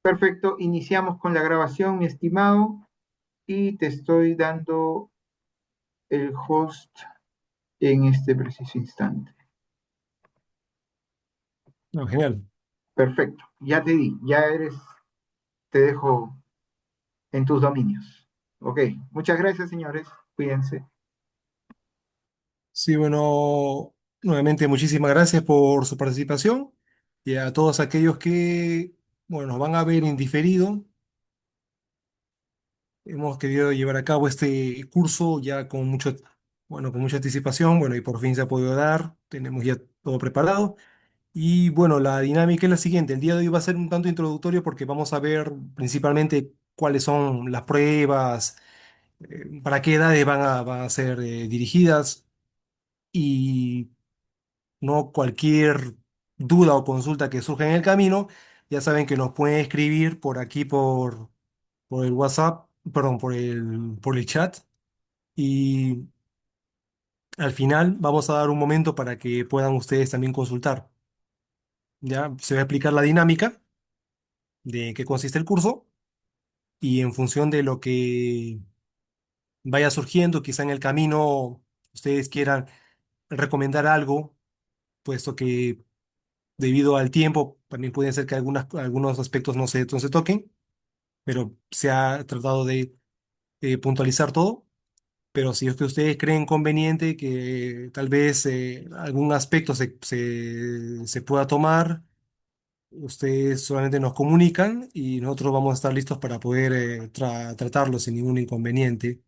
Perfecto, iniciamos con la grabación, mi estimado, y te estoy dando el host en este preciso instante. No, genial. Perfecto, ya te di, ya eres, te dejo en tus dominios. Ok, muchas gracias, señores, cuídense. Sí, bueno, nuevamente muchísimas gracias por su participación y a todos aquellos que, bueno, nos van a ver en diferido. Hemos querido llevar a cabo este curso ya con mucho, bueno, con mucha anticipación, bueno, y por fin se ha podido dar. Tenemos ya todo preparado. Y bueno, la dinámica es la siguiente. El día de hoy va a ser un tanto introductorio porque vamos a ver principalmente cuáles son las pruebas, para qué edades van a ser dirigidas. Y no cualquier duda o consulta que surja en el camino, ya saben que nos pueden escribir por aquí por el WhatsApp, perdón, por el chat. Y al final vamos a dar un momento para que puedan ustedes también consultar. Ya se va a explicar la dinámica de qué consiste el curso y en función de lo que vaya surgiendo, quizá en el camino ustedes quieran recomendar algo, puesto que debido al tiempo, también puede ser que algunos aspectos no se toquen, pero se ha tratado de puntualizar todo. Pero si es que ustedes creen conveniente que tal vez algún aspecto se pueda tomar, ustedes solamente nos comunican y nosotros vamos a estar listos para poder tratarlo sin ningún inconveniente.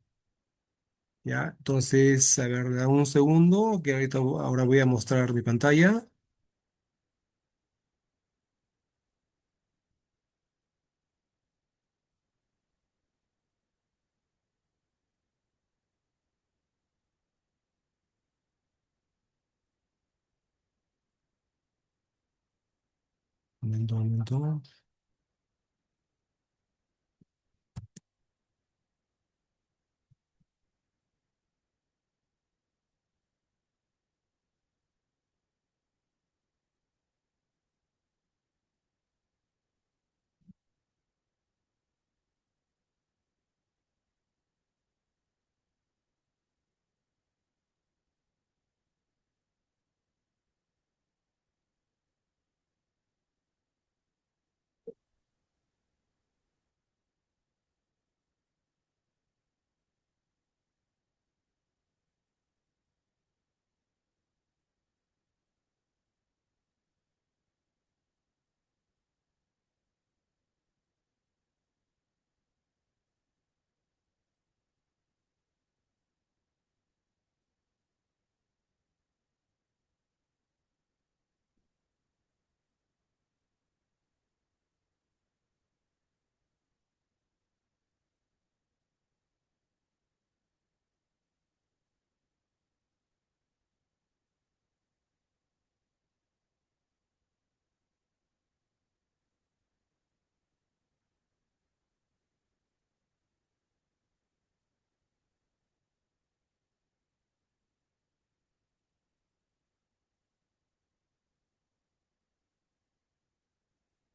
¿Ya? Entonces, a ver, da un segundo, que ahora voy a mostrar mi pantalla. Un momento, un momento.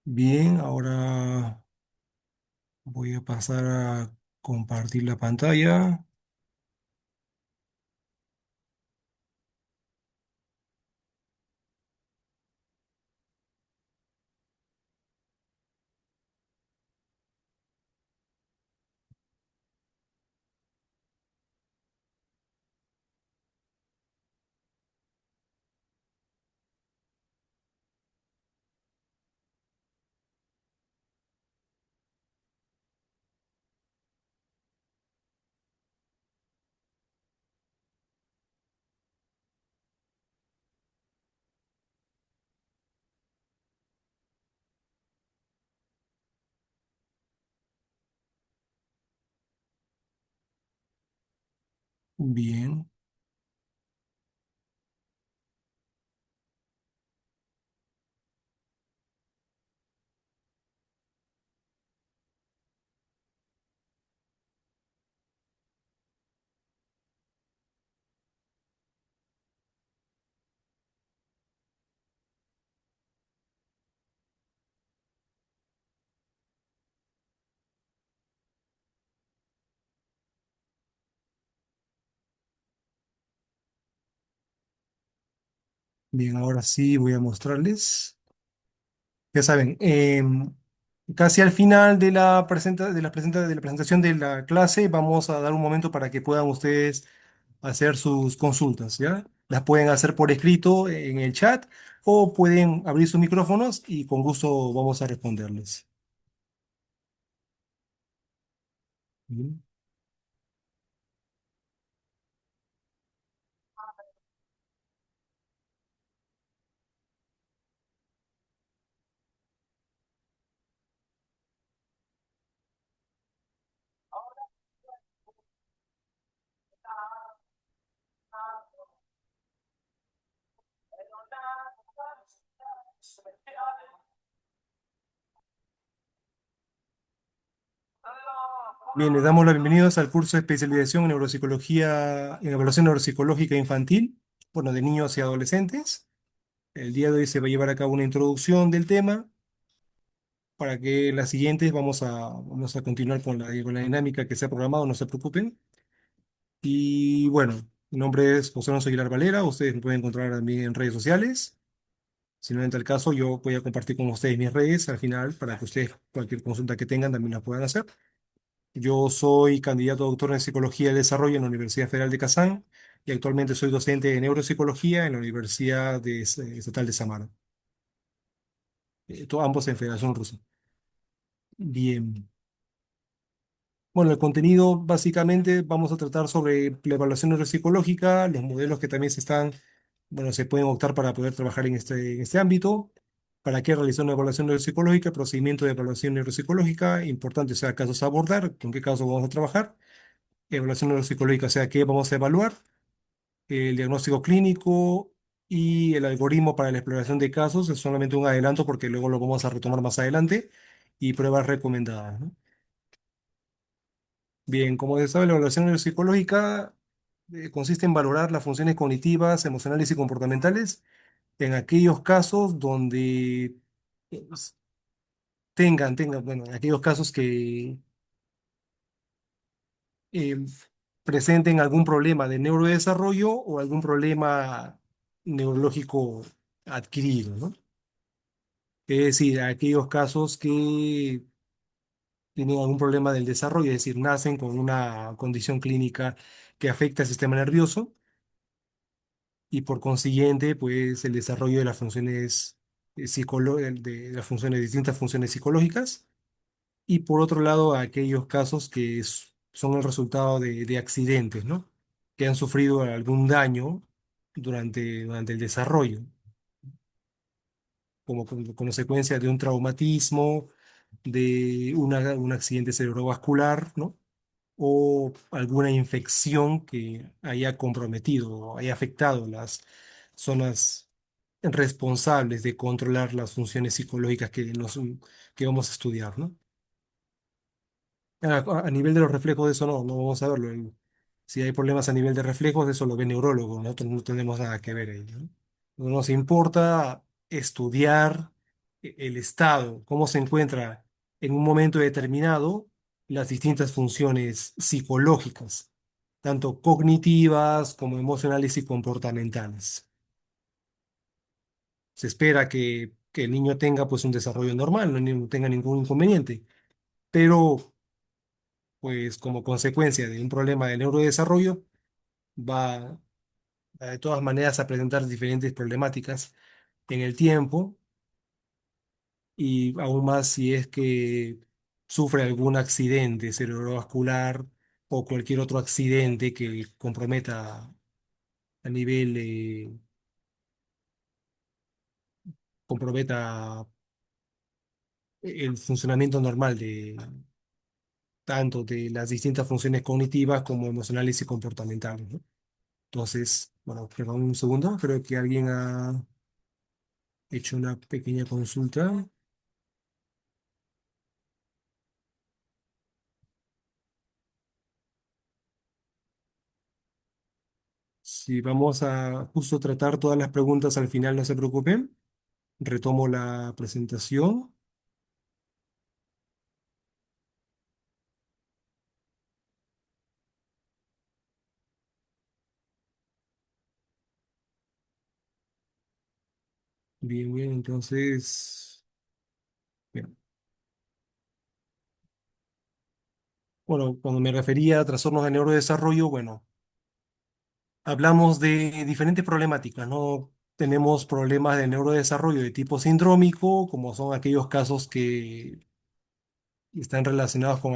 Bien, ahora voy a pasar a compartir la pantalla. Bien, Bien, ahora sí voy a mostrarles. Ya saben, casi al final de la presentación de la clase vamos a dar un momento para que puedan ustedes hacer sus consultas, ¿ya? Las pueden hacer por escrito en el chat o pueden abrir sus micrófonos y con gusto vamos a responderles. Bien. Bien, les damos la bienvenida al curso de especialización en neuropsicología, en evaluación neuropsicológica infantil, bueno, de niños y adolescentes. El día de hoy se va a llevar a cabo una introducción del tema para que en las siguientes vamos a continuar con la dinámica que se ha programado, no se preocupen. Y bueno, mi nombre es José Alonso Aguilar Valera, ustedes me pueden encontrar también en redes sociales. Si no en tal caso, yo voy a compartir con ustedes mis redes al final para que ustedes cualquier consulta que tengan también la puedan hacer. Yo soy candidato a doctor en Psicología del Desarrollo en la Universidad Federal de Kazán y actualmente soy docente de Neuropsicología en la Universidad Estatal de Samara, ambos en Federación Rusa. Bien. Bueno, el contenido básicamente vamos a tratar sobre la evaluación neuropsicológica, los modelos que también bueno, se pueden optar para poder trabajar en este ámbito, para qué realizar una evaluación neuropsicológica, procedimiento de evaluación neuropsicológica, importante, o sea, casos a abordar, con qué casos vamos a trabajar, evaluación neuropsicológica, o sea, qué vamos a evaluar, el diagnóstico clínico y el algoritmo para la exploración de casos, es solamente un adelanto porque luego lo vamos a retomar más adelante, y pruebas recomendadas, ¿no? Bien, como se sabe, la evaluación neuropsicológica consiste en valorar las funciones cognitivas, emocionales y comportamentales en aquellos casos donde pues, bueno, en aquellos casos que eh, presenten algún problema de neurodesarrollo o algún problema neurológico adquirido, ¿no? Es decir, aquellos casos que tienen algún problema del desarrollo, es decir, nacen con una condición clínica que afecta al sistema nervioso y por consiguiente, pues el desarrollo de las funciones de las funciones, distintas funciones psicológicas, y por otro lado, aquellos casos que son el resultado de accidentes, ¿no? Que han sufrido algún daño durante el desarrollo, como consecuencia de un traumatismo, de un accidente cerebrovascular, ¿no? O alguna infección que haya comprometido o haya afectado las zonas responsables de controlar las funciones psicológicas que vamos a estudiar, ¿no? A nivel de los reflejos, de eso no vamos a verlo. Si hay problemas a nivel de reflejos, eso lo ve neurólogo, nosotros no tenemos nada que ver ahí, ¿no? Nos importa estudiar el estado, cómo se encuentra en un momento determinado las distintas funciones psicológicas, tanto cognitivas como emocionales y comportamentales. Se espera que el niño tenga pues un desarrollo normal, no tenga ningún inconveniente, pero pues como consecuencia de un problema de neurodesarrollo va de todas maneras a presentar diferentes problemáticas en el tiempo y aún más si es que sufre algún accidente cerebrovascular o cualquier otro accidente que comprometa a nivel, comprometa el funcionamiento normal de tanto de las distintas funciones cognitivas como emocionales y comportamentales, ¿no? Entonces, bueno, perdón un segundo, creo que alguien ha hecho una pequeña consulta. Si vamos a justo tratar todas las preguntas al final, no se preocupen. Retomo la presentación. Bien, bien, entonces, bien. Bueno, cuando me refería a trastornos de neurodesarrollo, bueno, hablamos de diferentes problemáticas, ¿no? Tenemos problemas de neurodesarrollo de tipo sindrómico, como son aquellos casos que están relacionados con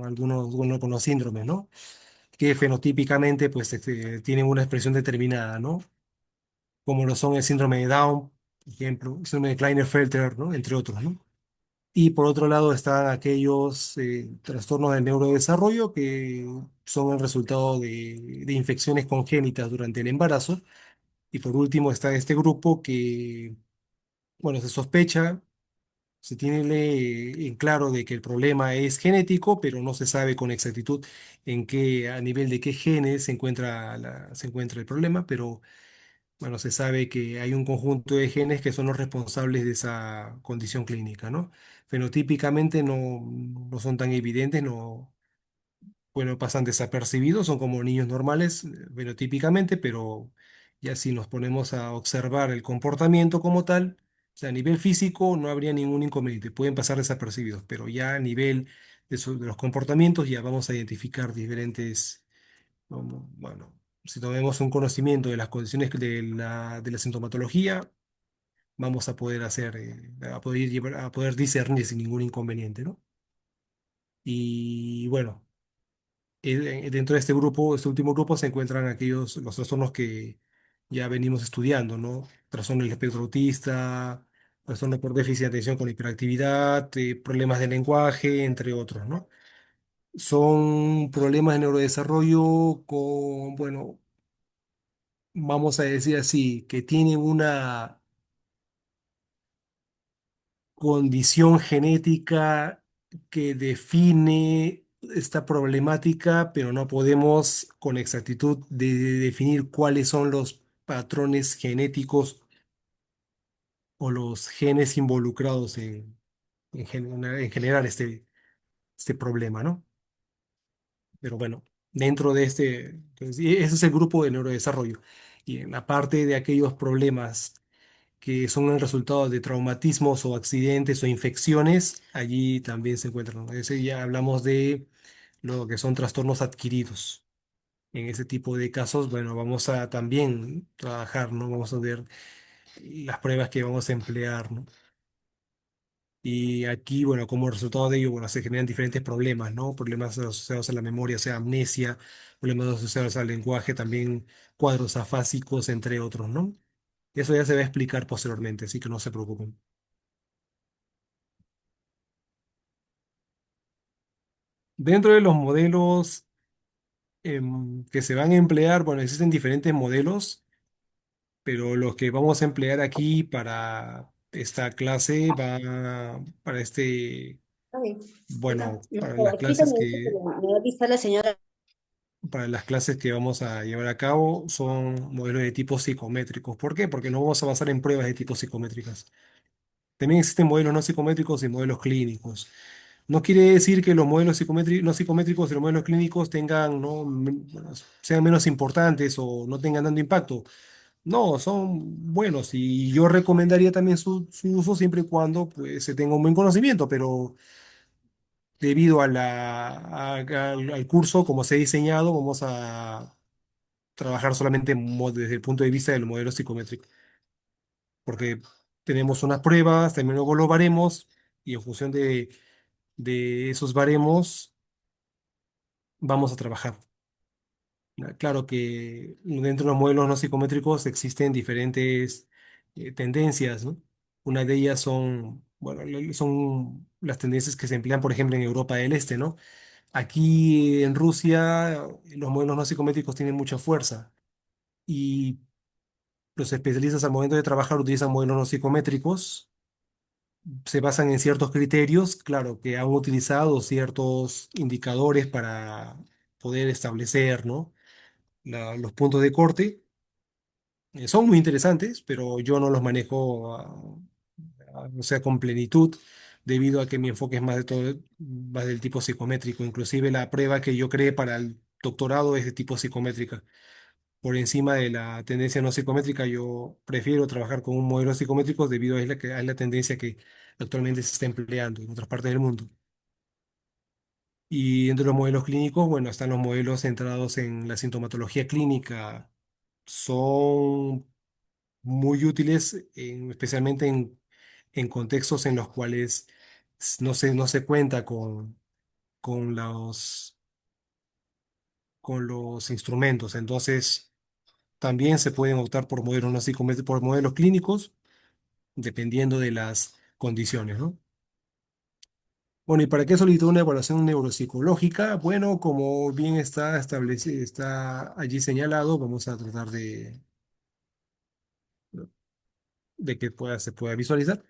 algunos, bueno, con los síndromes, ¿no? Que fenotípicamente, pues, tienen una expresión determinada, ¿no? Como lo son el síndrome de Down, por ejemplo, el síndrome de Klinefelter, ¿no? Entre otros, ¿no? Y por otro lado están aquellos trastornos del neurodesarrollo que son el resultado de infecciones congénitas durante el embarazo. Y por último está este grupo que, bueno, se sospecha, se tiene en claro de que el problema es genético, pero no se sabe con exactitud en qué, a nivel de qué genes se encuentra el problema, pero bueno, se sabe que hay un conjunto de genes que son los responsables de esa condición clínica, ¿no? Fenotípicamente no son tan evidentes, no, bueno, pasan desapercibidos, son como niños normales, fenotípicamente, pero ya si nos ponemos a observar el comportamiento como tal, o sea, a nivel físico no habría ningún inconveniente, pueden pasar desapercibidos, pero ya a nivel de los comportamientos ya vamos a identificar diferentes, bueno, si tenemos un conocimiento de las condiciones de la sintomatología, vamos a poder a poder discernir sin ningún inconveniente, ¿no? Y bueno. Dentro de este grupo, este último grupo, se encuentran los trastornos que ya venimos estudiando, ¿no? Trastorno del espectro autista, trastorno por déficit de atención con hiperactividad, problemas de lenguaje, entre otros, ¿no? Son problemas de neurodesarrollo con, bueno, vamos a decir así, que tienen una condición genética que define esta problemática, pero no podemos con exactitud definir cuáles son los patrones genéticos o los genes involucrados en generar este problema, ¿no? Pero bueno, dentro de entonces, y ese es el grupo de neurodesarrollo. Y en la parte de aquellos problemas que son el resultado de traumatismos o accidentes o infecciones, allí también se encuentran, ¿no? Ese ya hablamos de lo que son trastornos adquiridos. En ese tipo de casos, bueno, vamos a también trabajar, ¿no? Vamos a ver las pruebas que vamos a emplear, ¿no? Y aquí, bueno, como resultado de ello, bueno, se generan diferentes problemas, ¿no? Problemas asociados a la memoria, o sea, amnesia, problemas asociados al lenguaje, también cuadros afásicos, entre otros, ¿no? Eso ya se va a explicar posteriormente, así que no se preocupen. Dentro de los modelos que se van a emplear, bueno, existen diferentes modelos, pero los que vamos a emplear aquí para esta clase para Ay, disculpa. bueno, para las Quita, clases me dice que que, me va a avisar la señora. para las clases que vamos a llevar a cabo son modelos de tipo psicométricos. ¿Por qué? Porque no vamos a basar en pruebas de tipo psicométricas. También existen modelos no psicométricos y modelos clínicos. No quiere decir que los modelos no psicométricos y los modelos clínicos tengan, ¿no? Bueno, sean menos importantes o no tengan tanto impacto. No, son buenos y yo recomendaría también su uso siempre y cuando pues, se tenga un buen conocimiento, pero debido al curso, como se ha diseñado, vamos a trabajar solamente desde el punto de vista del modelo psicométrico, porque tenemos unas pruebas, también luego lo baremos y en función de esos baremos vamos a trabajar. Claro que dentro de los modelos no psicométricos existen diferentes tendencias, ¿no? Una de ellas son, bueno, son las tendencias que se emplean, por ejemplo, en Europa del Este, ¿no? Aquí en Rusia los modelos no psicométricos tienen mucha fuerza y los especialistas al momento de trabajar utilizan modelos no psicométricos, se basan en ciertos criterios, claro, que han utilizado ciertos indicadores para poder establecer, ¿no? Los puntos de corte. Son muy interesantes, pero yo no los manejo, o sea, con plenitud, debido a que mi enfoque es más de todo, más del tipo psicométrico. Inclusive la prueba que yo creé para el doctorado es de tipo psicométrica. por encima de la tendencia no psicométrica. Yo prefiero trabajar con un modelo psicométrico debido a la tendencia que actualmente se está empleando en otras partes del mundo. Y entre los modelos clínicos, bueno, están los modelos centrados en la sintomatología clínica. Son muy útiles, especialmente en contextos en los cuales no se cuenta con con los instrumentos. Entonces, también se pueden optar por modelos no psicométricos, por modelos clínicos, dependiendo de las condiciones, ¿no? Bueno, ¿y para qué solicitar una evaluación neuropsicológica? Bueno, como bien está establecido, está allí señalado, vamos a tratar de que se pueda visualizar.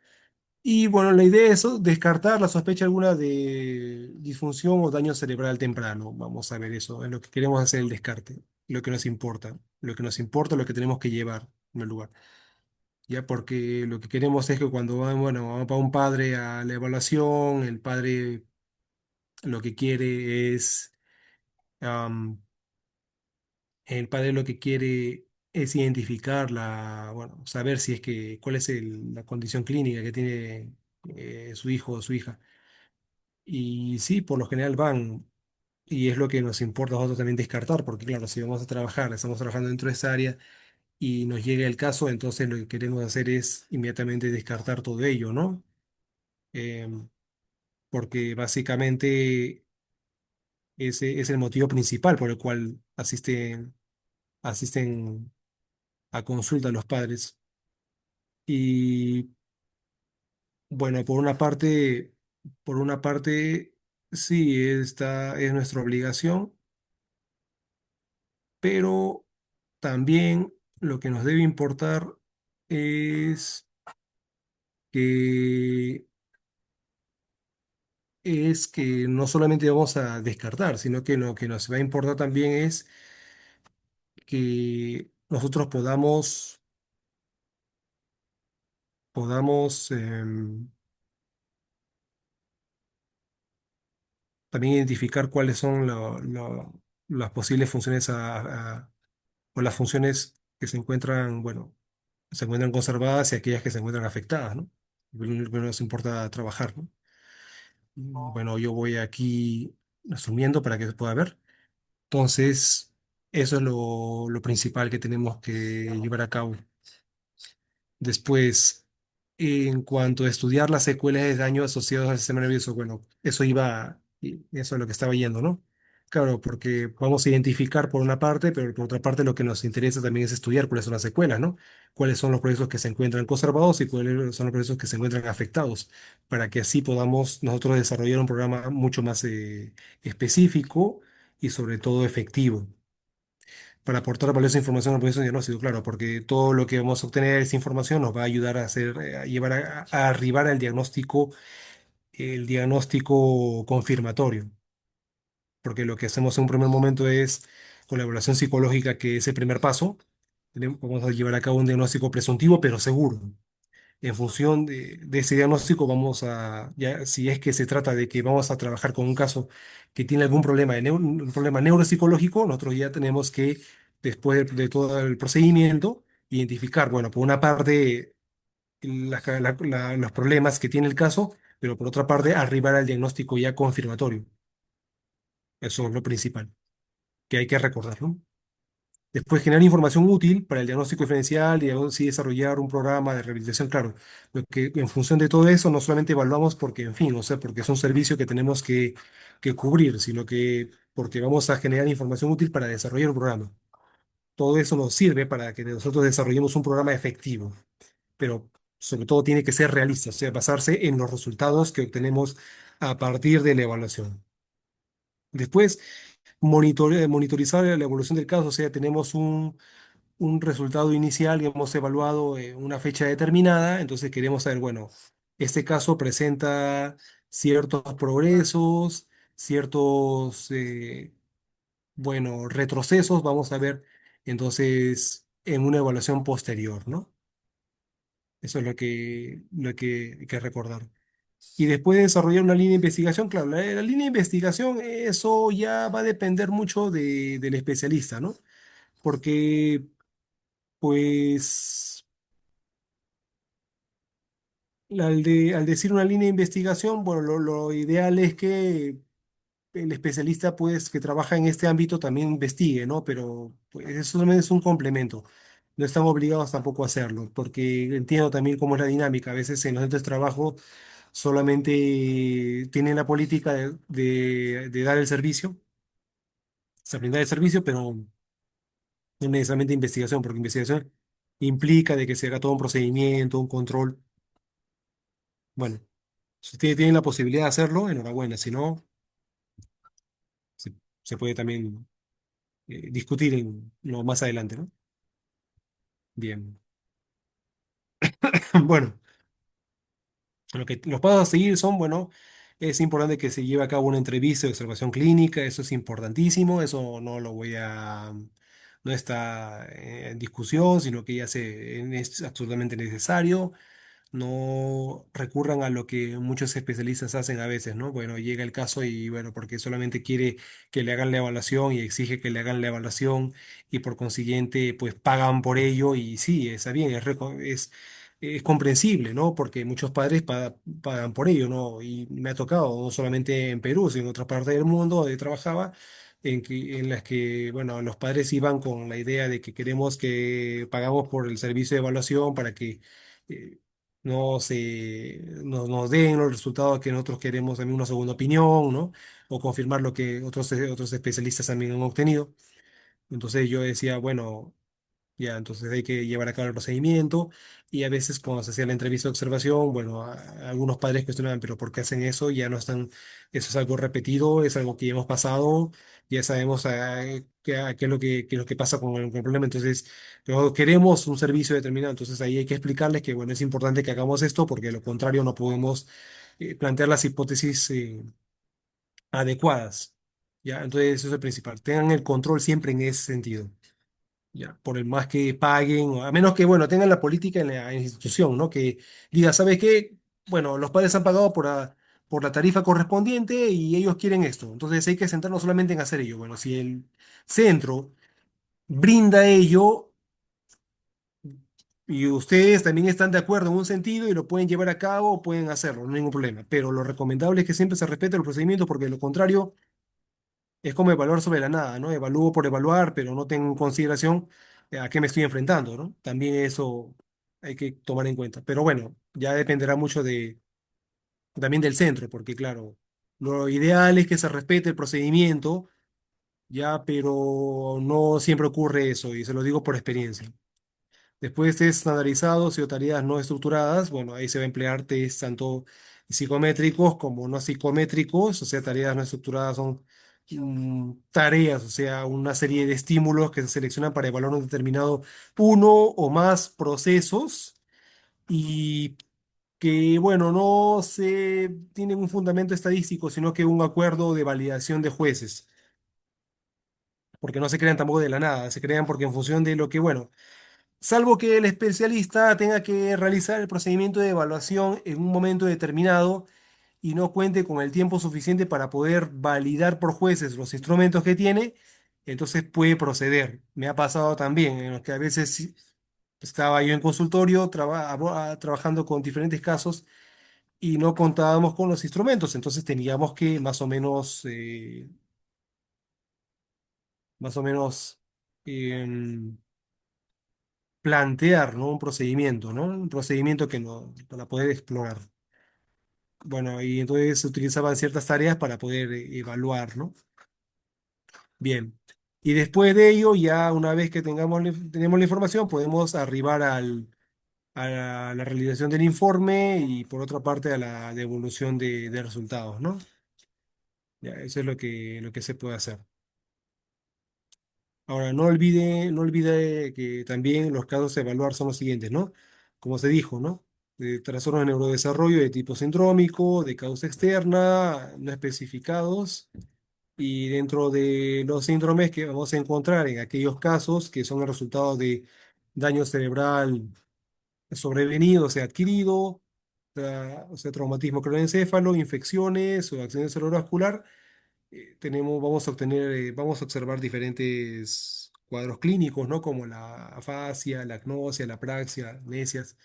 Y bueno, la idea es eso, descartar la sospecha alguna de disfunción o daño cerebral temprano. Vamos a ver eso, es lo que queremos hacer el descarte, lo que nos importa, lo que nos importa, lo que tenemos que llevar en el lugar. Ya porque lo que queremos es que cuando va, bueno, va un padre a la evaluación, el padre lo que quiere es, am, el padre lo que quiere es identificar bueno, saber si es que, cuál es la condición clínica que tiene su hijo o su hija. Y sí, por lo general van, y es lo que nos importa a nosotros también descartar, porque claro, si vamos a trabajar, estamos trabajando dentro de esa área y nos llega el caso, entonces lo que queremos hacer es inmediatamente descartar todo ello, ¿no? Em, Porque básicamente ese es el motivo principal por el cual asisten a consulta los padres. Y bueno, por una parte, sí, esta es nuestra obligación, pero también lo que nos debe importar es que, es que no solamente vamos a descartar, sino que lo que nos va a importar también es que nosotros podamos también identificar cuáles son las posibles funciones o las funciones que se encuentran, bueno, se encuentran conservadas y aquellas que se encuentran afectadas, ¿no? Lo que nos importa trabajar, ¿no? Bueno, yo voy aquí asumiendo para que se pueda ver. Entonces, eso es lo principal que tenemos que llevar a cabo. Después, en cuanto a estudiar las secuelas de daño asociados al sistema nervioso, bueno, y eso es lo que estaba yendo, ¿no? Claro, porque vamos a identificar por una parte, pero por otra parte lo que nos interesa también es estudiar cuáles son las secuelas, ¿no? Cuáles son los procesos que se encuentran conservados y cuáles son los procesos que se encuentran afectados, para que así podamos nosotros desarrollar un programa mucho más específico y sobre todo efectivo para aportar valiosa información al proceso de diagnóstico, claro, porque todo lo que vamos a obtener de esa información nos va a ayudar a hacer, a llevar a arribar al diagnóstico, el diagnóstico confirmatorio, porque lo que hacemos en un primer momento es, con la evaluación psicológica, que es el primer paso, vamos a llevar a cabo un diagnóstico presuntivo, pero seguro. En función de ese diagnóstico, ya si es que se trata de que vamos a trabajar con un caso que tiene algún problema, un problema neuropsicológico, nosotros ya tenemos que, después de todo el procedimiento, identificar, bueno, por una parte, los problemas que tiene el caso, pero por otra parte, arribar al diagnóstico ya confirmatorio. Eso es lo principal que hay que recordar, ¿no? Después, generar información útil para el diagnóstico diferencial y así desarrollar un programa de rehabilitación. Claro, lo que en función de todo eso no solamente evaluamos porque, en fin, o sea, porque es un servicio que tenemos que cubrir, sino que porque vamos a generar información útil para desarrollar un programa. Todo eso nos sirve para que nosotros desarrollemos un programa efectivo, pero sobre todo tiene que ser realista, o sea, basarse en los resultados que obtenemos a partir de la evaluación. Después, monitorizar la evolución del caso, o sea, tenemos un resultado inicial que hemos evaluado en una fecha determinada, entonces queremos saber, bueno, este caso presenta ciertos progresos, ciertos, bueno, retrocesos, vamos a ver entonces en una evaluación posterior, ¿no? Eso es lo que hay que recordar. Y después de desarrollar una línea de investigación, claro, la línea de investigación, eso ya va a depender mucho del especialista, ¿no? porque pues al decir una línea de investigación, bueno, lo ideal es que el especialista pues que trabaja en este ámbito también investigue, ¿no? Pero pues, eso también es un complemento. No están obligados tampoco a hacerlo, porque entiendo también cómo es la dinámica. A veces en los centros de trabajo solamente tienen la política de dar el servicio, o sea, brindar el servicio, pero no necesariamente investigación, porque investigación implica de que se haga todo un procedimiento, un control. Bueno, si ustedes tienen la posibilidad de hacerlo, enhorabuena. Si no, se, se puede también discutir en lo más adelante, ¿no? Bien. Bueno, los pasos a seguir son, bueno, es importante que se lleve a cabo una entrevista de observación clínica, eso es importantísimo, eso no lo voy a, no está en discusión, sino que ya es absolutamente necesario. No recurran a lo que muchos especialistas hacen a veces, ¿no? Bueno, llega el caso y bueno, porque solamente quiere que le hagan la evaluación y exige que le hagan la evaluación y por consiguiente pues pagan por ello y sí, está bien, es comprensible, ¿no? Porque muchos padres pagan por ello, ¿no? Y me ha tocado, no solamente en Perú, sino en otras partes del mundo donde trabajaba. En las que, bueno, los padres iban con la idea de que queremos que pagamos por el servicio de evaluación para que eh, nos den los resultados que nosotros queremos, también una segunda opinión, ¿no? O confirmar lo que otros especialistas también han obtenido. Entonces yo decía, bueno, ya, entonces hay que llevar a cabo el procedimiento y a veces cuando se hacía la entrevista de observación, bueno, algunos padres cuestionaban, pero ¿por qué hacen eso? Ya no están, eso es algo repetido, es algo que ya hemos pasado, ya sabemos qué es lo que pasa con el problema, entonces luego queremos un servicio determinado, entonces ahí hay que explicarles que, bueno, es importante que hagamos esto porque de lo contrario no podemos plantear las hipótesis adecuadas, ¿ya? Entonces eso es el principal, tengan el control siempre en ese sentido. Ya, por el más que paguen, a menos que, bueno, tengan la política en la institución, ¿no? Que diga, ¿sabes qué? Bueno, los padres han pagado por la tarifa correspondiente y ellos quieren esto. Entonces hay que centrarnos solamente en hacer ello. Bueno, si el centro brinda ello y ustedes también están de acuerdo en un sentido y lo pueden llevar a cabo, pueden hacerlo, no hay ningún problema. Pero lo recomendable es que siempre se respeten los procedimientos porque de lo contrario es como evaluar sobre la nada, ¿no? Evalúo por evaluar, pero no tengo en consideración a qué me estoy enfrentando, ¿no? También eso hay que tomar en cuenta. Pero bueno, ya dependerá mucho también del centro, porque claro, lo ideal es que se respete el procedimiento, ya, pero no siempre ocurre eso, y se lo digo por experiencia. Después de test estandarizados y o tareas no estructuradas, bueno, ahí se va a emplear test tanto psicométricos como no psicométricos, o sea, tareas no estructuradas son tareas, o sea, una serie de estímulos que se seleccionan para evaluar un determinado uno o más procesos y que, bueno, no se tienen un fundamento estadístico, sino que un acuerdo de validación de jueces, porque no se crean tampoco de la nada, se crean porque en función de lo que, bueno, salvo que el especialista tenga que realizar el procedimiento de evaluación en un momento determinado y no cuente con el tiempo suficiente para poder validar por jueces los instrumentos que tiene, entonces puede proceder. Me ha pasado también, en los que a veces sí, estaba yo en consultorio trabajando con diferentes casos y no contábamos con los instrumentos, entonces teníamos que más o menos em, plantear, ¿no? Un procedimiento, ¿no? Un procedimiento que no, para poder explorar. Bueno, y entonces se utilizaban ciertas tareas para poder evaluar, ¿no? Bien. Y después de ello, ya una vez que tenemos la información, podemos arribar a la realización del informe y por otra parte a la devolución de resultados, ¿no? Ya, eso es lo que se puede hacer. Ahora, no olvide que también los casos a evaluar son los siguientes, ¿no? Como se dijo, ¿no? De trastornos de neurodesarrollo de tipo sindrómico, de causa externa, no especificados, y dentro de los síndromes que vamos a encontrar en aquellos casos que son el resultado de daño cerebral sobrevenido, o sea, adquirido, o sea, traumatismo craneoencéfalo, infecciones o accidente cerebrovascular, vamos a observar diferentes cuadros clínicos, ¿no? Como la afasia, la agnosia, la apraxia, necias,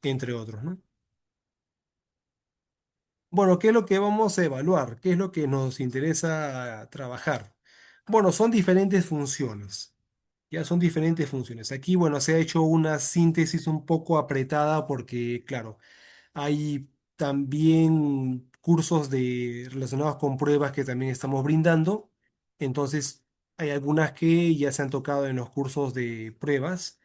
entre otros, ¿no? Bueno, ¿qué es lo que vamos a evaluar? ¿Qué es lo que nos interesa trabajar? Bueno, son diferentes funciones. Ya son diferentes funciones. Aquí, bueno, se ha hecho una síntesis un poco apretada porque, claro, hay también cursos relacionados con pruebas que también estamos brindando. Entonces, hay algunas que ya se han tocado en los cursos de pruebas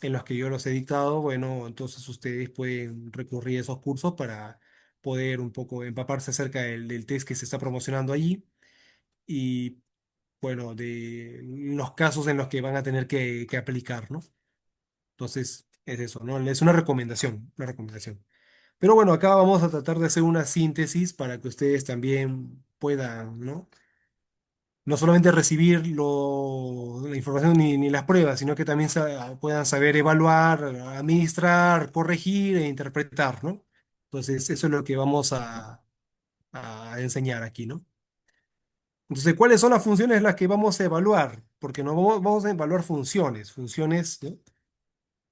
en los que yo los he dictado. Bueno, entonces ustedes pueden recurrir a esos cursos para poder un poco empaparse acerca del test que se está promocionando allí y, bueno, de los casos en los que van a tener que aplicar, ¿no? Entonces, es eso, ¿no? Es una recomendación, una recomendación. Pero bueno, acá vamos a tratar de hacer una síntesis para que ustedes también puedan, ¿no? No solamente recibir la información ni las pruebas, sino que también puedan saber evaluar, administrar, corregir e interpretar, ¿no? Entonces, eso es lo que vamos a enseñar aquí, ¿no? Entonces, ¿cuáles son las funciones las que vamos a evaluar? Porque no vamos a evaluar funciones, ¿no?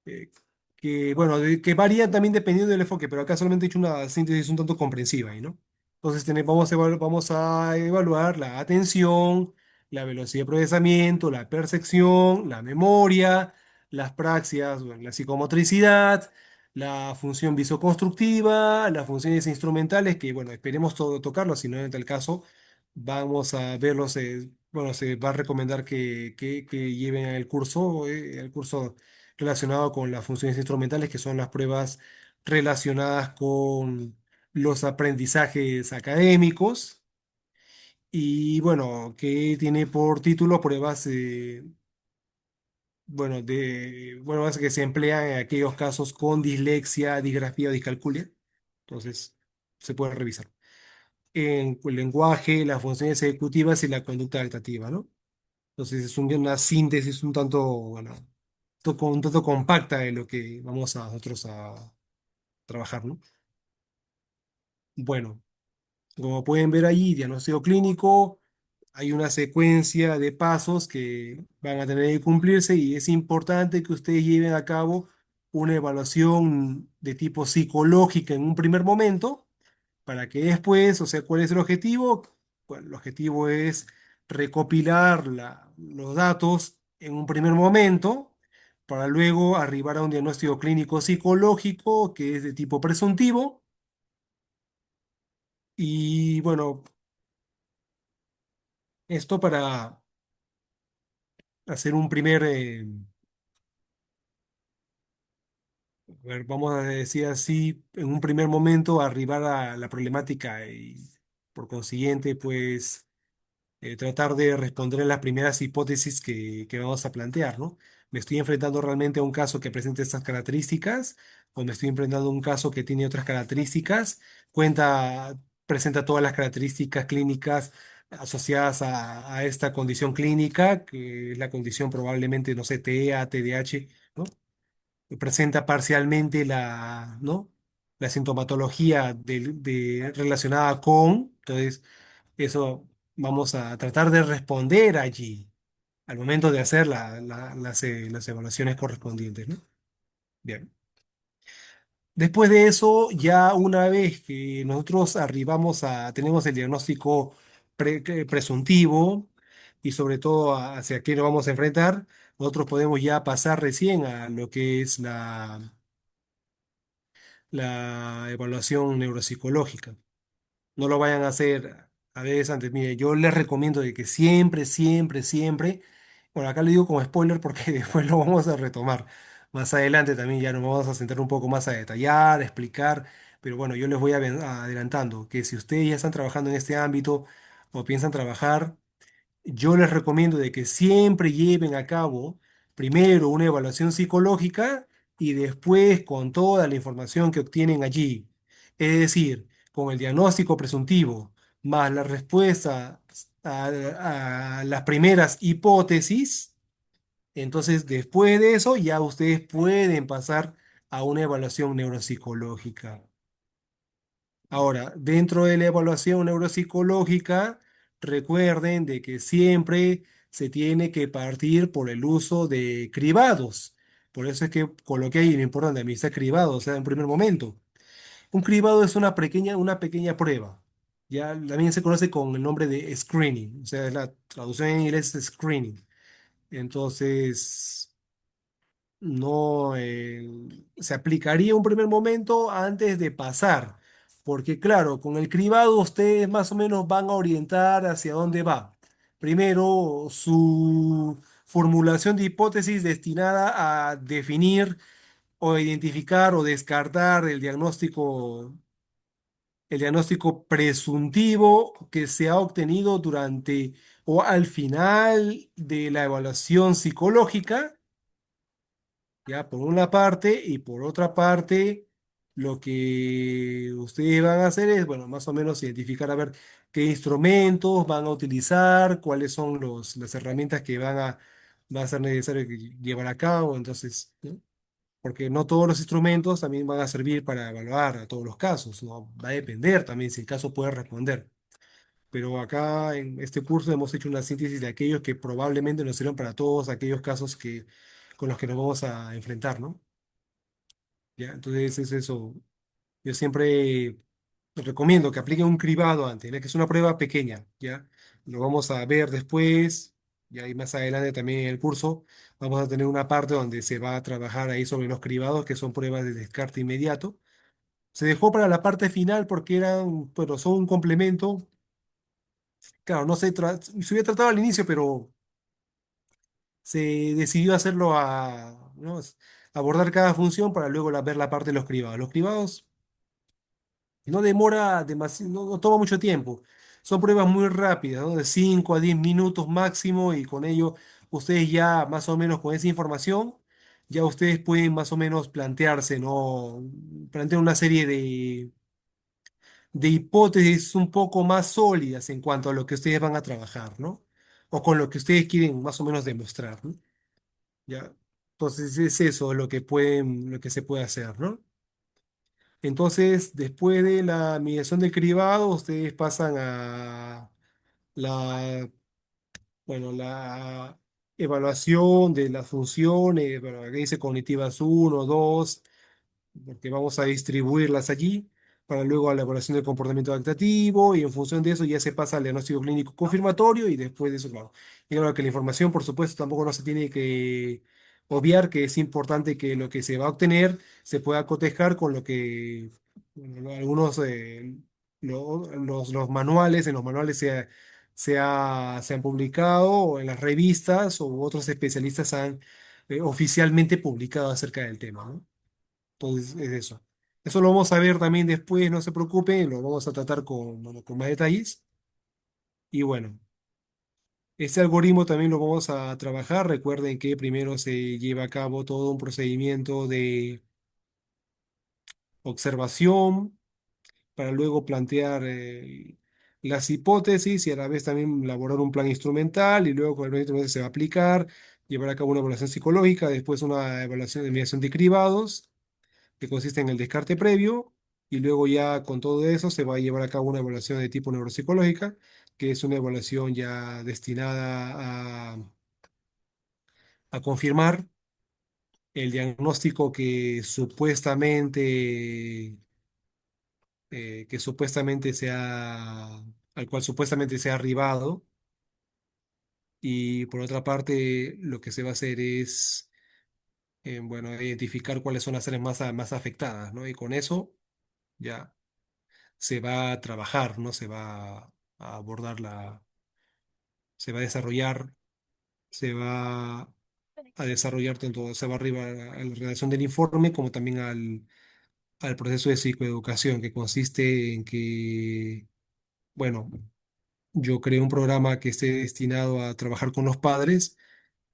eh, que, bueno, que varían también dependiendo del enfoque, pero acá solamente he hecho una síntesis un tanto comprensiva ahí, ¿no? Entonces vamos a evaluar la atención, la velocidad de procesamiento, la percepción, la memoria, las praxias, bueno, la psicomotricidad, la función visoconstructiva, las funciones instrumentales, que bueno, esperemos tocarlos, si no en tal caso, vamos a verlos, bueno, se va a recomendar que lleven el curso relacionado con las funciones instrumentales, que son las pruebas relacionadas con los aprendizajes académicos. Y bueno, que tiene por título pruebas, bueno, es que se emplean en aquellos casos con dislexia, disgrafía o discalculia. Entonces, se puede revisar. En el lenguaje, las funciones ejecutivas y la conducta adaptativa, ¿no? Entonces, es una síntesis un tanto, bueno, un tanto compacta de lo que vamos a nosotros a trabajar, ¿no? Bueno, como pueden ver allí, diagnóstico clínico, hay una secuencia de pasos que van a tener que cumplirse y es importante que ustedes lleven a cabo una evaluación de tipo psicológica en un primer momento, para que después, o sea, ¿cuál es el objetivo? Bueno, el objetivo es recopilar los datos en un primer momento para luego arribar a un diagnóstico clínico psicológico que es de tipo presuntivo. Y bueno, esto para hacer un primer, a ver, vamos a decir así, en un primer momento arribar a la problemática y por consiguiente, pues tratar de responder a las primeras hipótesis que vamos a plantear, ¿no? ¿Me estoy enfrentando realmente a un caso que presente estas características? ¿O me estoy enfrentando a un caso que tiene otras características? Presenta todas las características clínicas asociadas a esta condición clínica, que es la condición probablemente, no sé, TEA, TDAH, ¿no? Presenta parcialmente ¿no? La sintomatología relacionada con, entonces, eso vamos a tratar de responder allí al momento de hacer las evaluaciones correspondientes, ¿no? Bien. Después de eso, ya una vez que nosotros tenemos el diagnóstico presuntivo y sobre todo hacia qué nos vamos a enfrentar, nosotros podemos ya pasar recién a lo que es la evaluación neuropsicológica. No lo vayan a hacer a veces antes. Mire, yo les recomiendo de que siempre, siempre, siempre, bueno, acá lo digo como spoiler porque después lo vamos a retomar. Más adelante también ya nos vamos a sentar un poco más a detallar, a explicar, pero bueno, yo les voy adelantando que si ustedes ya están trabajando en este ámbito o piensan trabajar, yo les recomiendo de que siempre lleven a cabo primero una evaluación psicológica y después con toda la información que obtienen allí. Es decir, con el diagnóstico presuntivo más la respuesta a las primeras hipótesis, entonces después de eso ya ustedes pueden pasar a una evaluación neuropsicológica. Ahora, dentro de la evaluación neuropsicológica, recuerden de que siempre se tiene que partir por el uso de cribados. Por eso es que coloqué ahí lo importante, administrar cribados, o sea, en primer momento. Un cribado es una pequeña prueba. Ya también se conoce con el nombre de screening, o sea, es la traducción en inglés es screening. Entonces, no se aplicaría un primer momento antes de pasar, porque claro, con el cribado ustedes más o menos van a orientar hacia dónde va. Primero, su formulación de hipótesis destinada a definir o identificar o descartar el diagnóstico presuntivo que se ha obtenido durante o al final de la evaluación psicológica, ya por una parte, y por otra parte, lo que ustedes van a hacer es, bueno, más o menos identificar a ver qué instrumentos van a utilizar, cuáles son las herramientas que va a ser necesario llevar a cabo, entonces, ¿no? Porque no todos los instrumentos también van a servir para evaluar a todos los casos, ¿no? Va a depender también si el caso puede responder. Pero acá en este curso hemos hecho una síntesis de aquellos que probablemente nos sirvan para todos aquellos casos con los que nos vamos a enfrentar, ¿no? ¿Ya? Entonces es eso. Yo siempre recomiendo que apliquen un cribado antes, ¿no? Que es una prueba pequeña, ¿ya? Lo vamos a ver después, ya y más adelante también en el curso vamos a tener una parte donde se va a trabajar ahí sobre los cribados, que son pruebas de descarte inmediato. Se dejó para la parte final porque bueno, son un complemento. Claro, no se hubiera tratado al inicio, pero se decidió hacerlo ¿no? Abordar cada función para luego ver la parte de los cribados. Los cribados no demora demasiado, no toma mucho tiempo. Son pruebas muy rápidas, ¿no? De 5 a 10 minutos máximo y con ello ustedes ya más o menos con esa información, ya ustedes pueden más o menos plantearse, ¿no? Plantear una serie de hipótesis un poco más sólidas en cuanto a lo que ustedes van a trabajar, ¿no? O con lo que ustedes quieren más o menos demostrar, ¿no? Ya. Entonces es eso lo que se puede hacer, ¿no? Entonces, después de la mediación del cribado, ustedes pasan a la, bueno, la evaluación de las funciones, bueno, aquí dice cognitivas uno 2 porque vamos a distribuirlas allí, para luego a la evaluación del comportamiento adaptativo y en función de eso ya se pasa al diagnóstico clínico confirmatorio y después de eso, claro. Y claro que la información, por supuesto, tampoco no se tiene que obviar que es importante que lo que se va a obtener se pueda cotejar con lo que bueno, algunos, los manuales, en los manuales se han publicado o en las revistas o otros especialistas han oficialmente publicado acerca del tema, ¿no? Entonces, es eso. Eso lo vamos a ver también después, no se preocupen, lo vamos a tratar bueno, con más detalles. Y bueno, este algoritmo también lo vamos a trabajar. Recuerden que primero se lleva a cabo todo un procedimiento de observación para luego plantear las hipótesis y a la vez también elaborar un plan instrumental y luego con el plan instrumental se va a aplicar, llevar a cabo una evaluación psicológica, después una evaluación de mediación de cribados que consiste en el descarte previo, y luego ya con todo eso se va a llevar a cabo una evaluación de tipo neuropsicológica, que es una evaluación ya destinada a confirmar el diagnóstico que supuestamente al cual supuestamente se ha arribado, y por otra parte lo que se va a hacer es, bueno, identificar cuáles son las áreas más afectadas, ¿no? Y con eso ya se va a trabajar, ¿no? Se va a abordar se va a desarrollar, se va a desarrollar tanto, se va arriba a la redacción del informe como también al proceso de psicoeducación, que consiste en que, bueno, yo creé un programa que esté destinado a trabajar con los padres,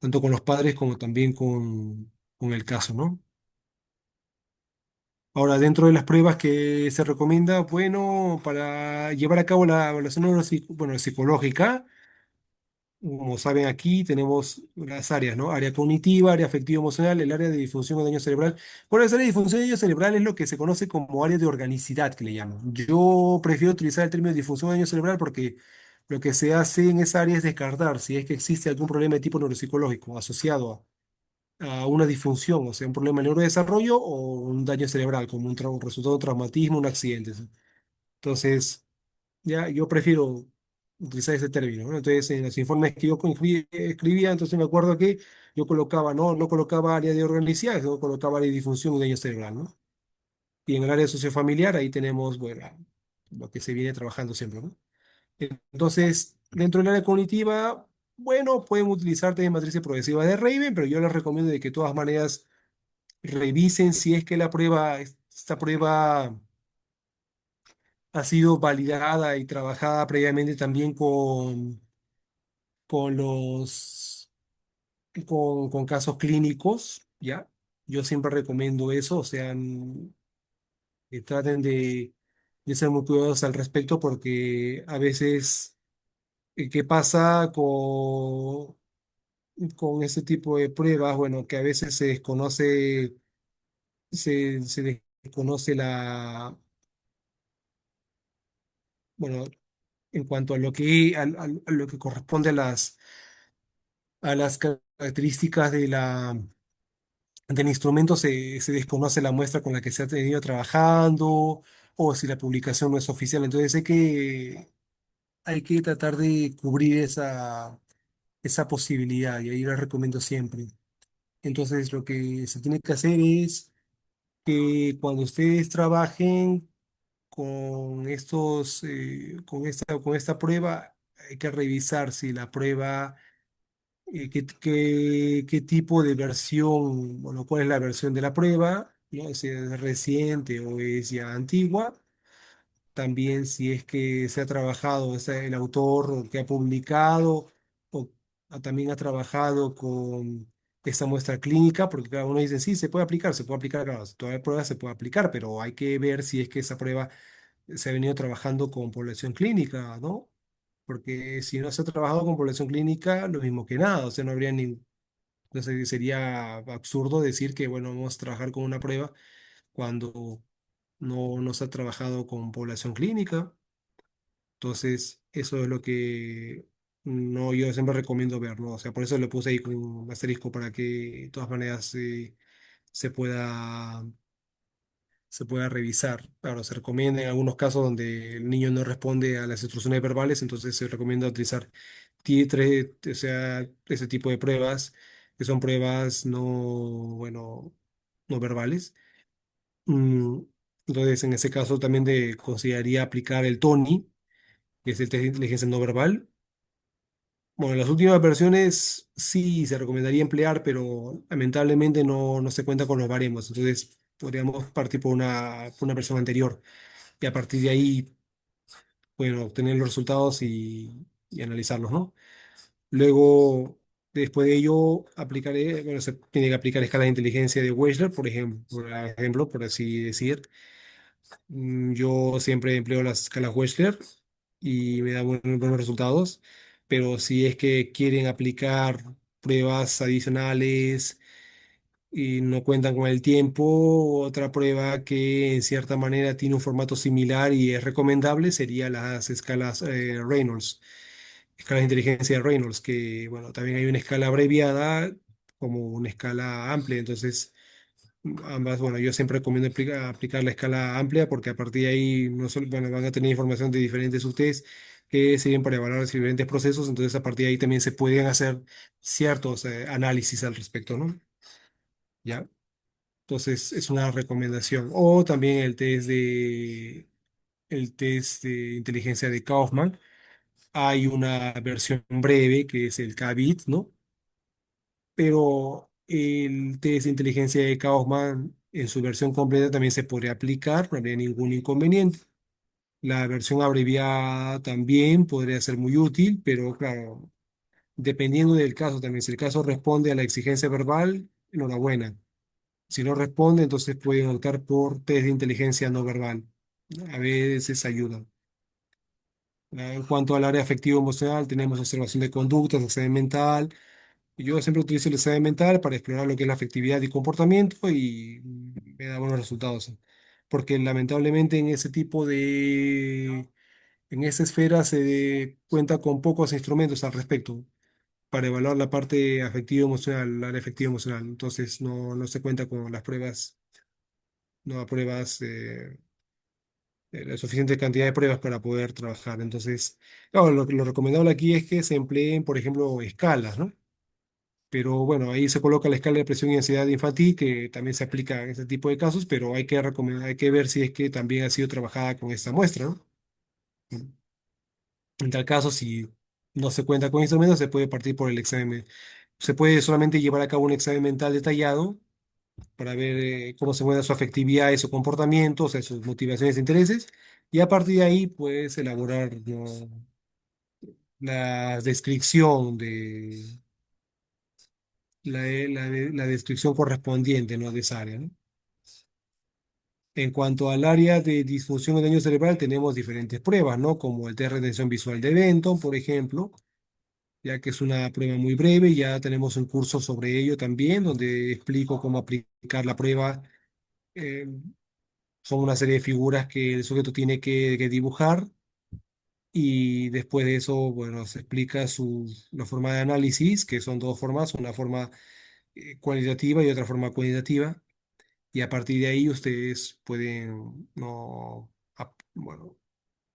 tanto con los padres como también con el caso, ¿no? Ahora, dentro de las pruebas que se recomienda, bueno, para llevar a cabo la evaluación bueno, psicológica, como saben, aquí tenemos las áreas, ¿no? Área cognitiva, área afectivo-emocional, el área de disfunción o daño cerebral. Bueno, esa área de disfunción y daño cerebral es lo que se conoce como área de organicidad, que le llaman. Yo prefiero utilizar el término disfunción o daño cerebral porque lo que se hace en esa área es descartar si es que existe algún problema de tipo neuropsicológico asociado a una disfunción, o sea, un problema de neurodesarrollo o un daño cerebral, como un resultado de un traumatismo, un accidente, ¿sí? Entonces, ya yo prefiero utilizar ese término, ¿no? Entonces, en los informes que yo escribía, entonces me acuerdo que yo colocaba, no colocaba área de organicidad, sino colocaba área de disfunción y daño cerebral, ¿no? Y en el área sociofamiliar, ahí tenemos, bueno, lo que se viene trabajando siempre, ¿no? Entonces, dentro del área cognitiva, bueno, pueden utilizar también matrices progresivas de Raven, pero yo les recomiendo de que de todas maneras revisen si es que esta prueba ha sido validada y trabajada previamente también con con casos clínicos, ¿ya? Yo siempre recomiendo eso, o sea, que traten de ser muy cuidadosos al respecto porque a veces, ¿qué pasa con este tipo de pruebas? Bueno, que a veces se desconoce bueno, en cuanto a lo a lo que corresponde a a las características del instrumento, se desconoce la muestra con la que se ha tenido trabajando o si la publicación no es oficial. Entonces hay que tratar de cubrir esa posibilidad y ahí la recomiendo siempre. Entonces lo que se tiene que hacer es que cuando ustedes trabajen con con esta prueba, hay que revisar si la prueba, qué tipo de versión, bueno, cuál es la versión de la prueba, ¿no? Si es reciente o es ya antigua. También si es que se ha trabajado, o sea, el autor que ha publicado o también ha trabajado con esta muestra clínica, porque cada uno dice, sí, se puede aplicar, claro, toda la prueba se puede aplicar, pero hay que ver si es que esa prueba se ha venido trabajando con población clínica, ¿no? Porque si no se ha trabajado con población clínica, lo mismo que nada, o sea, no habría ni, entonces sería absurdo decir que, bueno, vamos a trabajar con una prueba cuando no se ha trabajado con población clínica. Entonces, eso es lo que no, yo siempre recomiendo ver, ¿no? O sea, por eso le puse ahí con un asterisco para que de todas maneras se pueda, se pueda revisar. Claro, se recomienda en algunos casos donde el niño no responde a las instrucciones verbales, entonces se recomienda utilizar tres, o sea, ese tipo de pruebas, que son pruebas bueno, no verbales. Mm, Entonces, en ese caso también consideraría aplicar el TONI, que es el test de inteligencia no verbal. Bueno, en las últimas versiones sí se recomendaría emplear, pero lamentablemente no se cuenta con los baremos. Entonces podríamos partir por una versión anterior y a partir de ahí, bueno, obtener los resultados y analizarlos, ¿no? Luego, después de ello, aplicaré, bueno, se tiene que aplicar escala de inteligencia de Wechsler, por así decir. Yo siempre empleo las escalas Wechsler y me da buenos resultados, pero si es que quieren aplicar pruebas adicionales y no cuentan con el tiempo, otra prueba que en cierta manera tiene un formato similar y es recomendable sería las escalas Reynolds, escalas de inteligencia de Reynolds, que bueno, también hay una escala abreviada como una escala amplia, entonces ambas, bueno, yo siempre recomiendo aplicar la escala amplia porque a partir de ahí no solo, bueno, van a tener información de diferentes UTs que sirven para evaluar los diferentes procesos, entonces a partir de ahí también se pueden hacer ciertos análisis al respecto, ¿no? ¿Ya? Entonces es una recomendación. O también el test de inteligencia de Kaufman. Hay una versión breve que es el KBIT, ¿no? Pero el test de inteligencia de Kaufman en su versión completa también se podría aplicar, no habría ningún inconveniente. La versión abreviada también podría ser muy útil, pero claro, dependiendo del caso también, si el caso responde a la exigencia verbal, enhorabuena. Si no responde, entonces pueden optar por test de inteligencia no verbal. A veces ayudan. En cuanto al área afectivo-emocional, tenemos observación de conductas, examen mental. Yo siempre utilizo el examen mental para explorar lo que es la afectividad y comportamiento y me da buenos resultados. Porque lamentablemente en ese tipo En esa esfera se cuenta con pocos instrumentos al respecto para evaluar la parte afectiva emocional, la área afectiva emocional. Entonces no se cuenta con las pruebas, no pruebas, la suficiente cantidad de pruebas para poder trabajar. Entonces, claro, lo recomendable aquí es que se empleen, por ejemplo, escalas, ¿no? Pero bueno, ahí se coloca la escala de presión y ansiedad infantil, que también se aplica en este tipo de casos, pero hay que ver si es que también ha sido trabajada con esta muestra, ¿no? En tal caso, si no se cuenta con instrumentos, se puede partir por el examen. Se puede solamente llevar a cabo un examen mental detallado para ver cómo se mueve su afectividad y su comportamiento, o sea, sus motivaciones e intereses, y a partir de ahí puedes elaborar, ¿no?, la descripción la descripción correspondiente, ¿no?, de esa área, ¿no? En cuanto al área de disfunción o daño cerebral, tenemos diferentes pruebas, ¿no? Como el test de retención visual de Benton, por ejemplo, ya que es una prueba muy breve. Ya tenemos un curso sobre ello también, donde explico cómo aplicar la prueba. Eh, Son una serie de figuras que el sujeto tiene que dibujar, y después de eso, bueno, se explica la forma de análisis, que son dos formas, una forma cualitativa y otra forma cuantitativa. Y a partir de ahí ustedes pueden, no, bueno,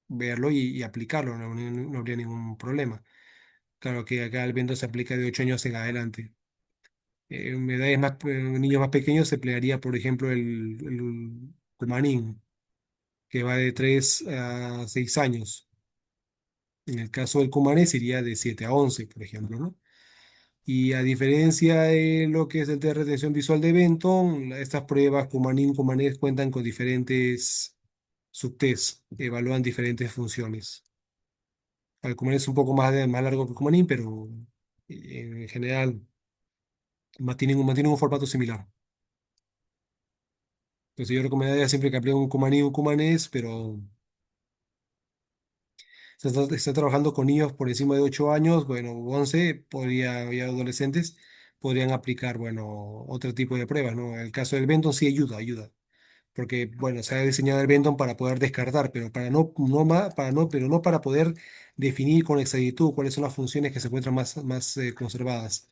verlo y aplicarlo, no habría ningún problema. Claro que acá el Bento se aplica de 8 años en adelante. En edades más, niños más pequeños se emplearía, por ejemplo, el Cumanín, que va de 3 a 6 años. En el caso del Cumanés iría de 7 a 11, por ejemplo, ¿no? Y a diferencia de lo que es el test de retención visual de Benton, estas pruebas Cumanín, Cumanés cuentan con diferentes subtests, evalúan diferentes funciones. El Cumanés es un poco más largo que el Cumanín, pero en general mantienen un formato similar. Entonces yo recomendaría siempre que apliquen un Cumaní o un Cumanés, pero se está trabajando con niños por encima de 8 años, bueno, 11, y adolescentes podrían aplicar, bueno, otro tipo de pruebas, ¿no? El caso del Benton sí ayuda, porque, bueno, se ha diseñado el Benton para poder descartar, pero pero no para poder definir con exactitud cuáles son las funciones que se encuentran más conservadas,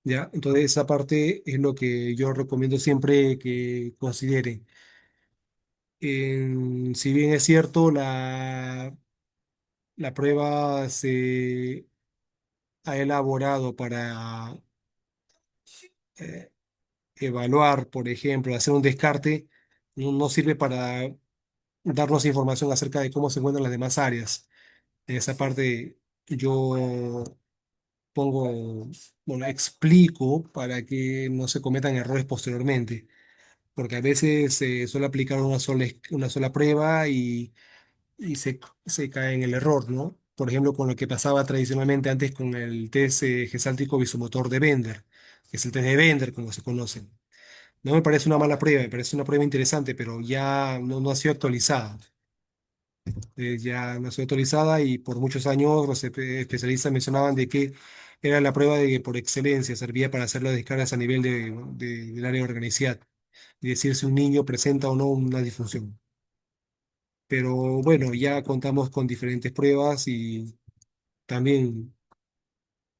¿ya? Entonces esa parte es lo que yo recomiendo siempre que consideren. Si bien es cierto, la prueba se ha elaborado para eh, evaluar, por ejemplo, hacer un descarte, no sirve para darnos información acerca de cómo se encuentran las demás áreas. En esa parte yo pongo, bueno, explico para que no se cometan errores posteriormente, porque a veces se suele aplicar una sola prueba y se cae en el error, ¿no? Por ejemplo, con lo que pasaba tradicionalmente antes con el test gesáltico visomotor de Bender, que es el test de Bender, como se conoce. No me parece una mala prueba, me parece una prueba interesante, pero ya no ha sido actualizada. Ya no ha sido actualizada, y por muchos años los especialistas mencionaban de que era la prueba de que por excelencia servía para hacer las descargas a nivel del área de organicidad y decir si un niño presenta o no una disfunción. Pero bueno, ya contamos con diferentes pruebas, y también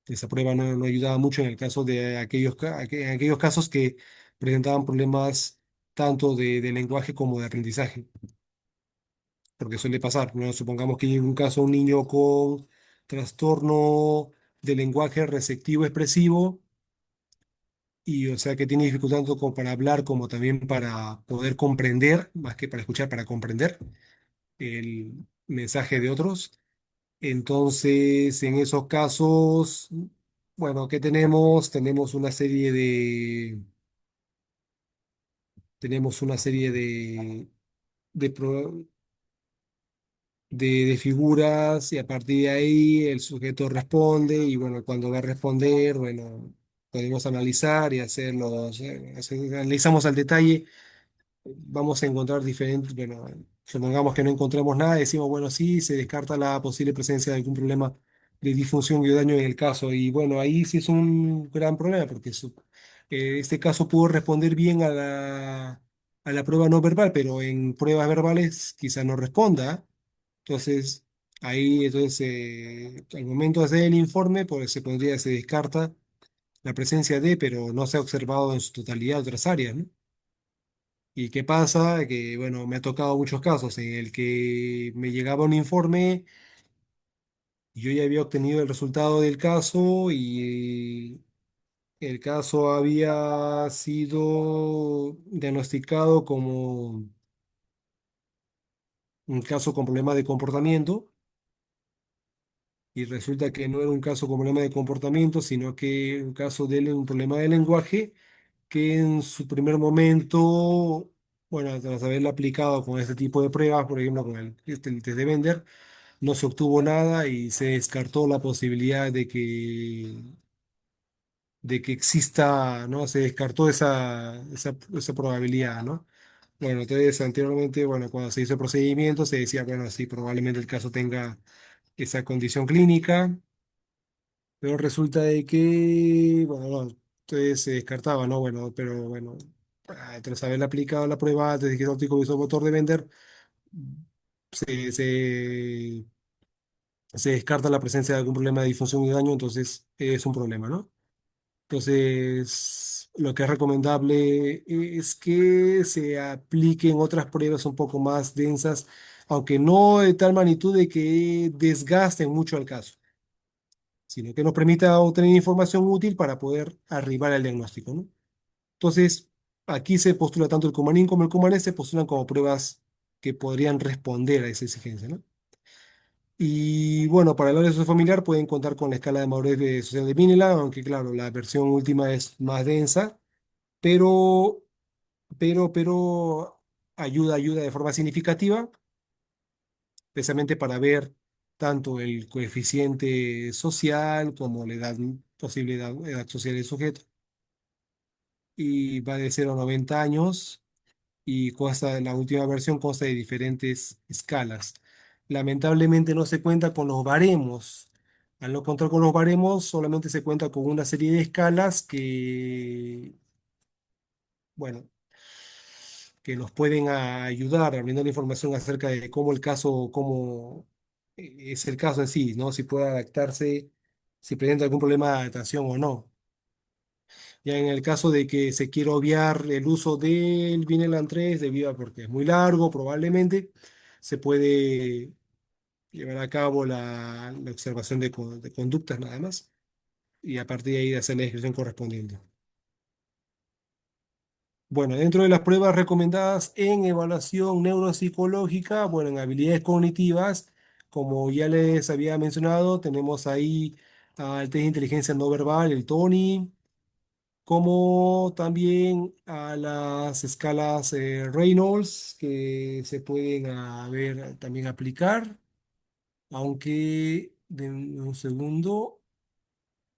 esa prueba no ayudaba mucho en el caso de en aquellos casos que presentaban problemas tanto de lenguaje como de aprendizaje, porque suele pasar, ¿no? Supongamos que en un caso un niño con trastorno de lenguaje receptivo expresivo, y o sea que tiene dificultad tanto como para hablar como también para poder comprender, más que para escuchar, para comprender el mensaje de otros. Entonces, en esos casos, bueno, ¿qué tenemos? Tenemos una serie de, pro- de figuras, y a partir de ahí el sujeto responde, y bueno, cuando va a responder, bueno, podemos analizar y analizamos al detalle. Vamos a encontrar diferentes, bueno, supongamos que no encontramos nada, decimos, bueno, sí, se descarta la posible presencia de algún problema de disfunción y daño en el caso. Y bueno, ahí sí es un gran problema, porque este caso pudo responder bien a la prueba no verbal, pero en pruebas verbales quizá no responda. Entonces, Ahí entonces, al momento de hacer el informe, pues se descarta la presencia de, pero no se ha observado en su totalidad otras áreas, ¿no? ¿Y qué pasa? Que, bueno, me ha tocado muchos casos en el que me llegaba un informe y yo ya había obtenido el resultado del caso y el caso había sido diagnosticado como un caso con problemas de comportamiento y resulta que no era un caso con problema de comportamiento, sino que un caso de un problema de lenguaje que en su primer momento, bueno, tras haberlo aplicado con este tipo de pruebas, por ejemplo, con el test de Bender, no se obtuvo nada y se descartó la posibilidad de que exista, ¿no? Se descartó esa probabilidad, ¿no? Bueno, entonces anteriormente, bueno, cuando se hizo el procedimiento se decía, bueno, sí, probablemente el caso tenga esa condición clínica, pero resulta de que, bueno, no, entonces se descartaba, ¿no? Bueno, pero bueno, tras haber aplicado la prueba de diagnóstico motor de Bender, se, se, se descarta la presencia de algún problema de disfunción y daño, entonces es un problema, ¿no? Entonces, lo que es recomendable es que se apliquen otras pruebas un poco más densas, aunque no de tal magnitud de que desgasten mucho al caso, sino que nos permita obtener información útil para poder arribar al diagnóstico, ¿no? Entonces, aquí se postula tanto el Cumarín como el Cumanés se postulan como pruebas que podrían responder a esa exigencia, ¿no? Y bueno, para el área sociofamiliar pueden contar con la escala de madurez social de Vineland, aunque claro, la versión última es más densa, pero, pero ayuda de forma significativa, precisamente para ver tanto el coeficiente social como la edad, posible edad social del sujeto. Y va de 0 a 90 años y la última versión consta de diferentes escalas. Lamentablemente no se cuenta con los baremos. Al no contar con los baremos, solamente se cuenta con una serie de escalas bueno, que nos pueden ayudar a brindar información acerca de cómo el caso, cómo es el caso en sí, ¿no? Si puede adaptarse, si presenta algún problema de adaptación o no. Ya en el caso de que se quiera obviar el uso del Vineland 3 debido a porque es muy largo, probablemente se puede llevar a cabo la observación de conductas nada más y a partir de ahí hacer la descripción correspondiente. Bueno, dentro de las pruebas recomendadas en evaluación neuropsicológica, bueno, en habilidades cognitivas, como ya les había mencionado, tenemos ahí el test de inteligencia no verbal, el TONI, como también a las escalas Reynolds que se pueden ver, también aplicar, aunque de un segundo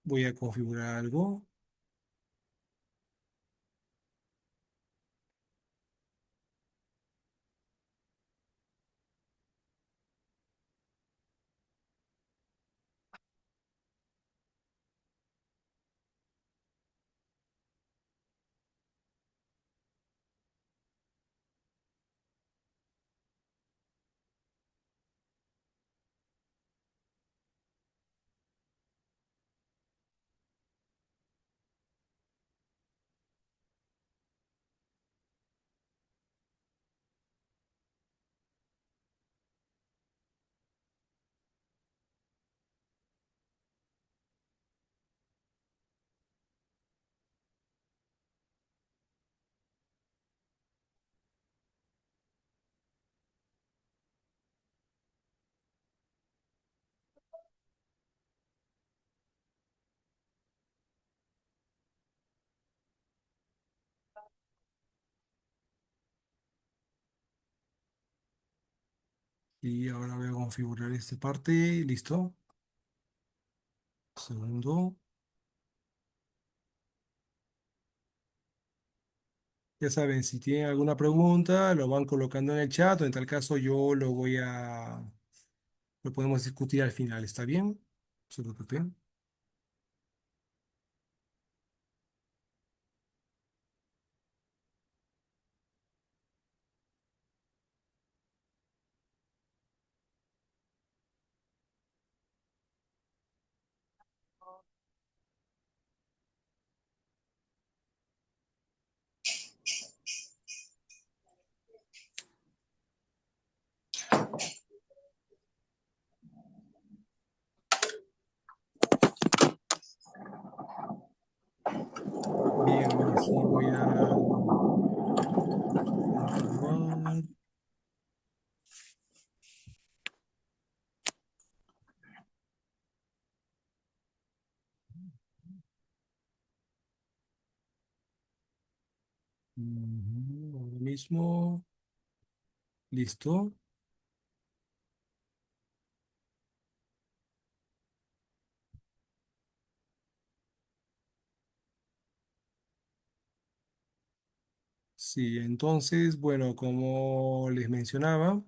voy a configurar algo. Y ahora voy a configurar esta parte. Listo. Segundo. Ya saben, si tienen alguna pregunta, lo van colocando en el chat o en tal caso yo lo podemos discutir al final. ¿Está bien? No se preocupen. aquí voy a continuar. Ahora mismo, listo. Sí, entonces, bueno, como les mencionaba,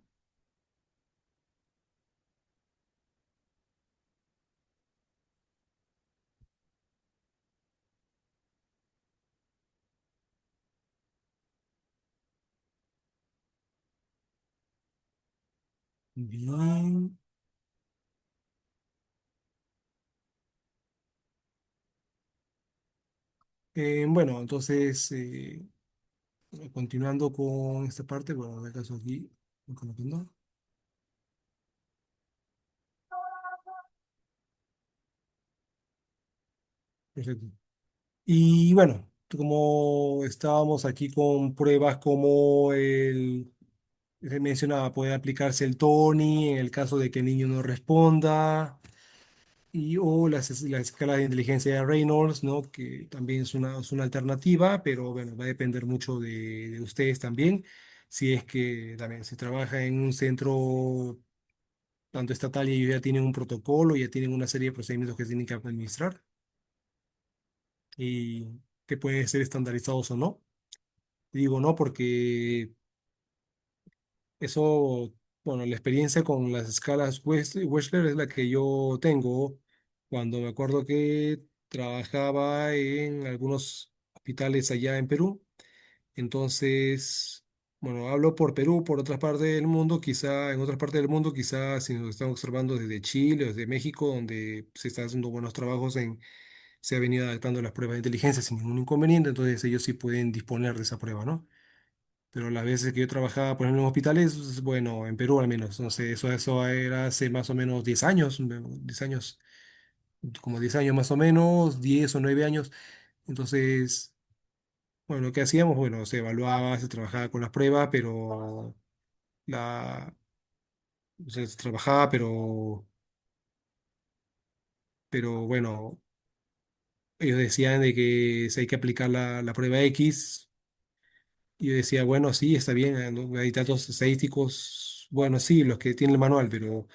bien, bueno, entonces, continuando con esta parte, bueno, en el caso aquí, voy colocando. Perfecto. Y bueno, como estábamos aquí con pruebas como se mencionaba, puede aplicarse el Tony en el caso de que el niño no responda, o la escala de inteligencia de Reynolds, ¿no? Que también es una alternativa, pero bueno, va a depender mucho de ustedes también. Si es que también se trabaja en un centro tanto estatal y ellos ya tienen un protocolo, ya tienen una serie de procedimientos que tienen que administrar y que pueden ser estandarizados o no. Digo no porque eso, bueno, la experiencia con las escalas Wechsler es la que yo tengo cuando me acuerdo que trabajaba en algunos hospitales allá en Perú. Entonces, bueno, hablo por Perú, por otras partes del mundo, quizá en otras partes del mundo, quizá si nos están observando desde Chile, desde México, donde se están haciendo buenos trabajos se ha venido adaptando las pruebas de inteligencia sin ningún inconveniente, entonces ellos sí pueden disponer de esa prueba, ¿no? Pero las veces que yo trabajaba, por ejemplo, en hospitales, pues, bueno, en Perú al menos, no sé, eso era hace más o menos 10 años, 10 años, como 10 años más o menos, 10 o 9 años. Entonces, bueno, ¿qué hacíamos? Bueno, se evaluaba, se trabajaba con las pruebas, pero la, o sea, se trabajaba, pero bueno, ellos decían de que si hay que aplicar la prueba X. Y yo decía, bueno, sí, está bien, ¿no? Hay datos estadísticos, bueno, sí, los que tiene el manual, pero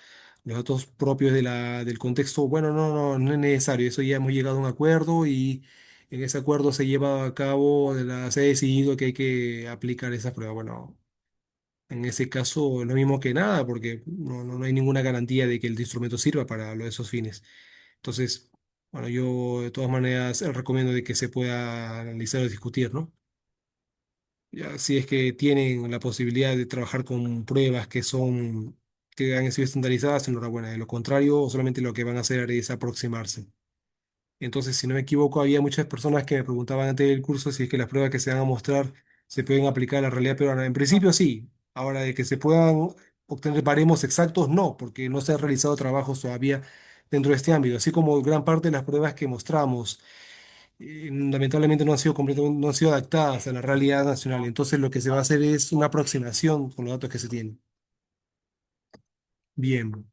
los datos propios del contexto, bueno, no es necesario, eso ya hemos llegado a un acuerdo y en ese acuerdo se lleva a cabo, se ha decidido que hay que aplicar esa prueba. Bueno, en ese caso, lo mismo que nada, porque no hay ninguna garantía de que el instrumento sirva para esos fines. Entonces, bueno, yo de todas maneras recomiendo de que se pueda analizar o discutir, ¿no? Ya, si es que tienen la posibilidad de trabajar con pruebas que han sido estandarizadas, enhorabuena. De lo contrario, solamente lo que van a hacer es aproximarse. Entonces, si no me equivoco, había muchas personas que me preguntaban antes del curso si es que las pruebas que se van a mostrar se pueden aplicar a la realidad peruana. En principio, sí. Ahora, de que se puedan obtener baremos exactos, no, porque no se han realizado trabajos todavía dentro de este ámbito. Así como gran parte de las pruebas que mostramos lamentablemente no han sido completamente, no han sido adaptadas a la realidad nacional. Entonces lo que se va a hacer es una aproximación con los datos que se tienen. Bien.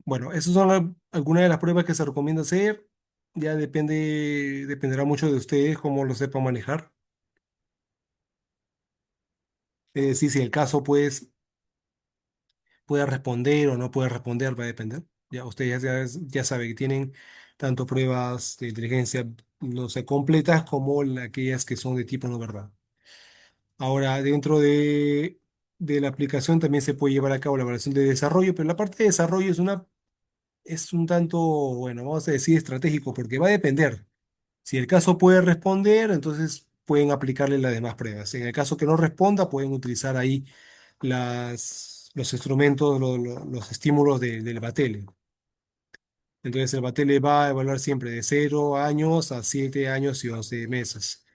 Bueno, esas son algunas de las pruebas que se recomienda hacer. Ya dependerá mucho de ustedes cómo lo sepan manejar. Si el caso pues puede responder o no puede responder, va a depender. Ya ustedes ya saben que tienen tanto pruebas de inteligencia, no sé, completas como aquellas que son de tipo no verdad. Ahora, dentro de la aplicación también se puede llevar a cabo la evaluación de desarrollo, pero la parte de desarrollo es un tanto, bueno, vamos a decir estratégico, porque va a depender. Si el caso puede responder, entonces pueden aplicarle las demás pruebas. En el caso que no responda, pueden utilizar ahí los instrumentos, los estímulos del BATELE. Entonces el BATELE va a evaluar siempre de 0 años a 7 años y 11 meses.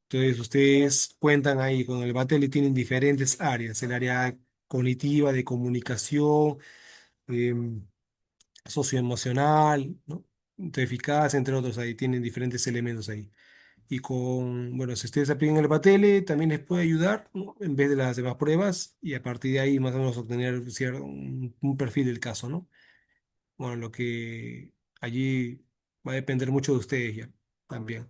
Entonces, ustedes cuentan ahí con el Batel y tienen diferentes áreas, el área cognitiva, de comunicación, em, socioemocional, ¿no? eficaz, entre otros, ahí tienen diferentes elementos ahí. Y bueno, si ustedes aplican el Batele, también les puede ayudar, ¿no? En vez de las demás pruebas, y a partir de ahí más o menos obtener un perfil del caso, ¿no? Bueno, lo que allí va a depender mucho de ustedes ya, también,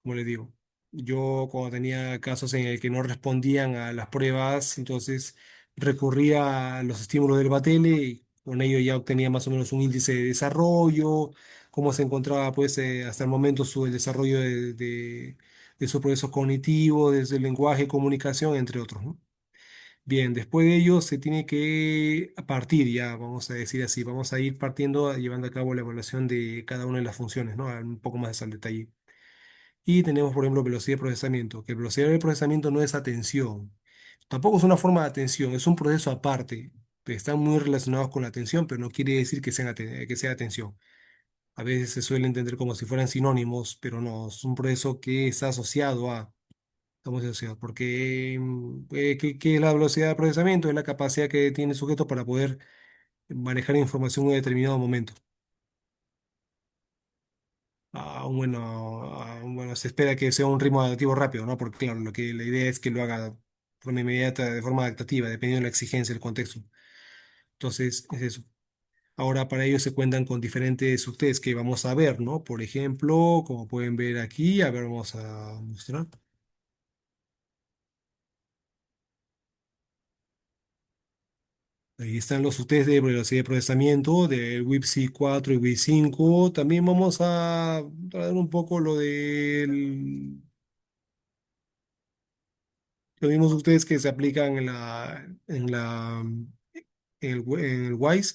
como les digo. Yo cuando tenía casos en el que no respondían a las pruebas, entonces recurría a los estímulos del Batele y con ello ya obtenía más o menos un índice de desarrollo, cómo se encontraba pues hasta el momento el desarrollo de sus procesos cognitivos, desde el lenguaje, comunicación, entre otros, ¿no? Bien, después de ello se tiene que partir ya, vamos a decir así, vamos a ir partiendo, llevando a cabo la evaluación de cada una de las funciones, ¿no? Un poco más al detalle. Y tenemos, por ejemplo, velocidad de procesamiento, que velocidad de procesamiento no es atención, tampoco es una forma de atención, es un proceso aparte, que están muy relacionados con la atención, pero no quiere decir que sea atención. A veces se suele entender como si fueran sinónimos, pero no, es un proceso que está asociado a. Estamos asociados, porque ¿qué es la velocidad de procesamiento? Es la capacidad que tiene el sujeto para poder manejar información en un determinado momento. Bueno, se espera que sea un ritmo adaptativo rápido, ¿no? Porque claro, la idea es que lo haga de forma inmediata, de forma adaptativa, dependiendo de la exigencia, del contexto. Entonces, es eso. Ahora, para ello se cuentan con diferentes test que vamos a ver, ¿no? Por ejemplo, como pueden ver aquí, a ver, vamos a mostrar. Ahí están los test de velocidad de procesamiento del WIPC 4 y WIPC 5. También vamos a traer un poco los mismos ustedes que se aplican en el WISE,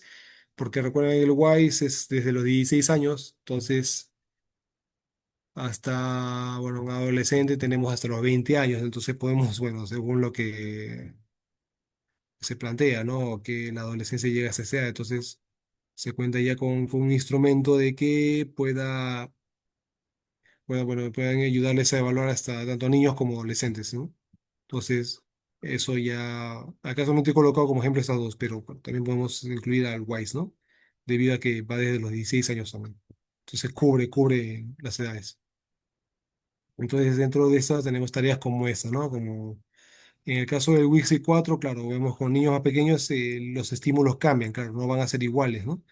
porque recuerden que el WISE es desde los 16 años, entonces hasta, bueno, un adolescente tenemos hasta los 20 años, entonces podemos, bueno, según lo que se plantea, ¿no? Que la adolescencia llega a esa edad, entonces se cuenta ya con un instrumento de que bueno, puedan ayudarles a evaluar hasta tanto niños como adolescentes, ¿no? Entonces, eso ya, acá solamente he colocado como ejemplo estas dos, pero bueno, también podemos incluir al WISE, ¿no? Debido a que va desde los 16 años también. Entonces, cubre las edades. Entonces, dentro de estas tenemos tareas como esta, ¿no? Como en el caso del WISI 4, claro, vemos con niños más pequeños los estímulos cambian, claro, no van a ser iguales, ¿no?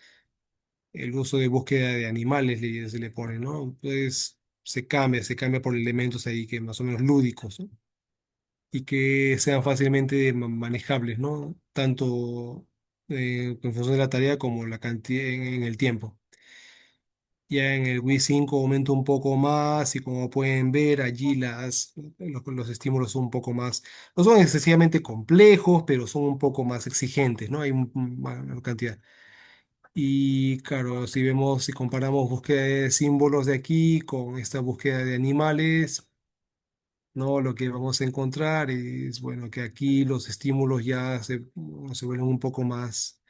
El uso de búsqueda de animales se le pone, ¿no? Entonces se cambia por elementos ahí que más o menos lúdicos, ¿no? Y que sean fácilmente manejables, ¿no? Tanto en función de la tarea como la cantidad en el tiempo. Ya en el Wii 5 aumenta un poco más y como pueden ver allí los estímulos son un poco más, no son excesivamente complejos, pero son un poco más exigentes, ¿no? Hay una cantidad. Y claro, si comparamos búsqueda de símbolos de aquí con esta búsqueda de animales, ¿no? Lo que vamos a encontrar es, bueno, que aquí los estímulos ya se vuelven un poco más,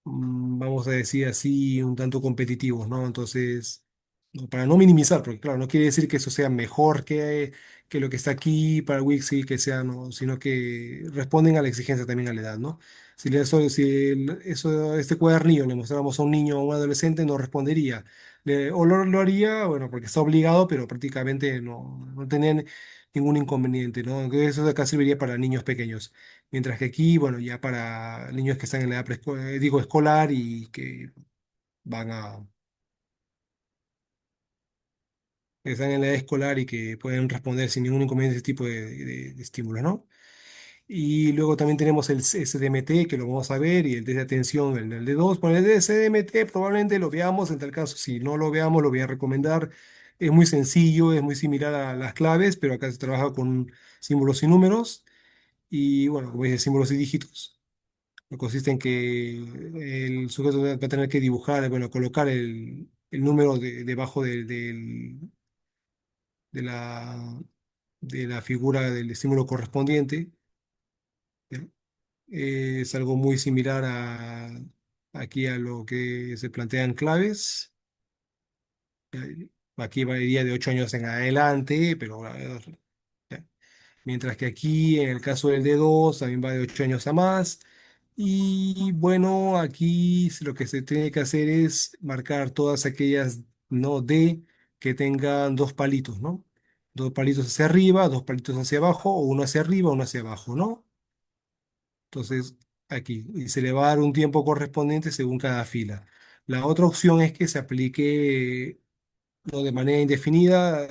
vamos a decir así, un tanto competitivos, ¿no? Entonces, no, para no minimizar, porque claro, no quiere decir que eso sea mejor que lo que está aquí para Wixi, que sea, no, sino que responden a la exigencia también a la edad, ¿no? Este cuadernillo le mostráramos a un niño o a un adolescente, no respondería. O lo haría, bueno, porque está obligado, pero prácticamente no tenían ningún inconveniente, ¿no? Entonces eso de acá serviría para niños pequeños. Mientras que aquí, bueno, ya para niños que están en la edad digo, escolar y van a, que están en la edad escolar y que pueden responder sin ningún inconveniente ese tipo de estímulos, ¿no? Y luego también tenemos el SDMT, que lo vamos a ver, y el test de atención, el de dos. Bueno, el de SDMT probablemente lo veamos, en tal caso, si no lo veamos, lo voy a recomendar. Es muy sencillo, es muy similar a las claves, pero acá se trabaja con símbolos y números, y bueno, como dice, símbolos y dígitos. Consiste en que el sujeto va a tener que dibujar, bueno, colocar el número debajo de la, de la figura del estímulo correspondiente. ¿Ya? Es algo muy similar aquí a lo que se plantean claves. Aquí iría de 8 años en adelante, pero ¿ya? Mientras que aquí, en el caso del D2, también va de 8 años a más. Y bueno, aquí lo que se tiene que hacer es marcar todas aquellas no D que tengan dos palitos, ¿no? Dos palitos hacia arriba, dos palitos hacia abajo, o uno hacia arriba, uno hacia abajo, ¿no? Entonces, aquí, y se le va a dar un tiempo correspondiente según cada fila. La otra opción es que se aplique no de manera indefinida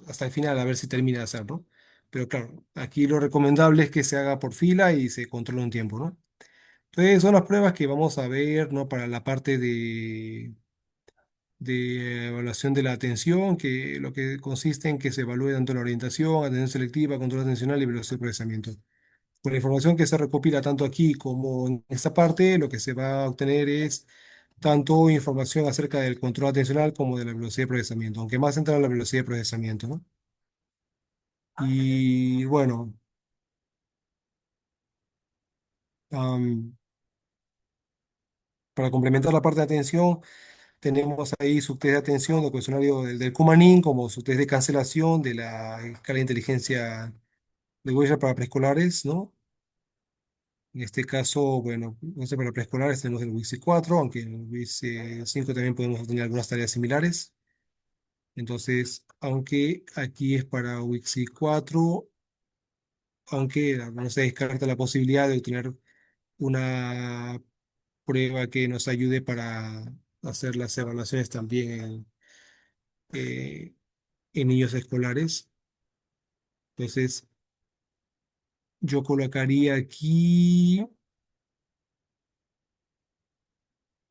hasta el final, a ver si termina de hacerlo. Pero claro, aquí lo recomendable es que se haga por fila y se controle un tiempo, ¿no? Entonces, son las pruebas que vamos a ver, ¿no? Para la parte de evaluación de la atención, que lo que consiste en que se evalúe tanto la orientación, atención selectiva, control atencional y velocidad de procesamiento. Con la información que se recopila tanto aquí como en esta parte, lo que se va a obtener es tanto información acerca del control atencional como de la velocidad de procesamiento, aunque más centrado en la velocidad de procesamiento, ¿no? Y bueno, am, para complementar la parte de atención, tenemos ahí su test de atención del cuestionario del Kumanin, como su test de cancelación de la escala de inteligencia de Wheeler para preescolares, ¿no? En este caso, bueno, no sé, para preescolares tenemos el WISI 4, aunque en el WISI 5 también podemos tener algunas tareas similares. Entonces, aunque aquí es para WISI 4, aunque no se descarta la posibilidad de obtener una prueba que nos ayude para hacer las evaluaciones también eh, en niños escolares. Entonces, yo colocaría aquí,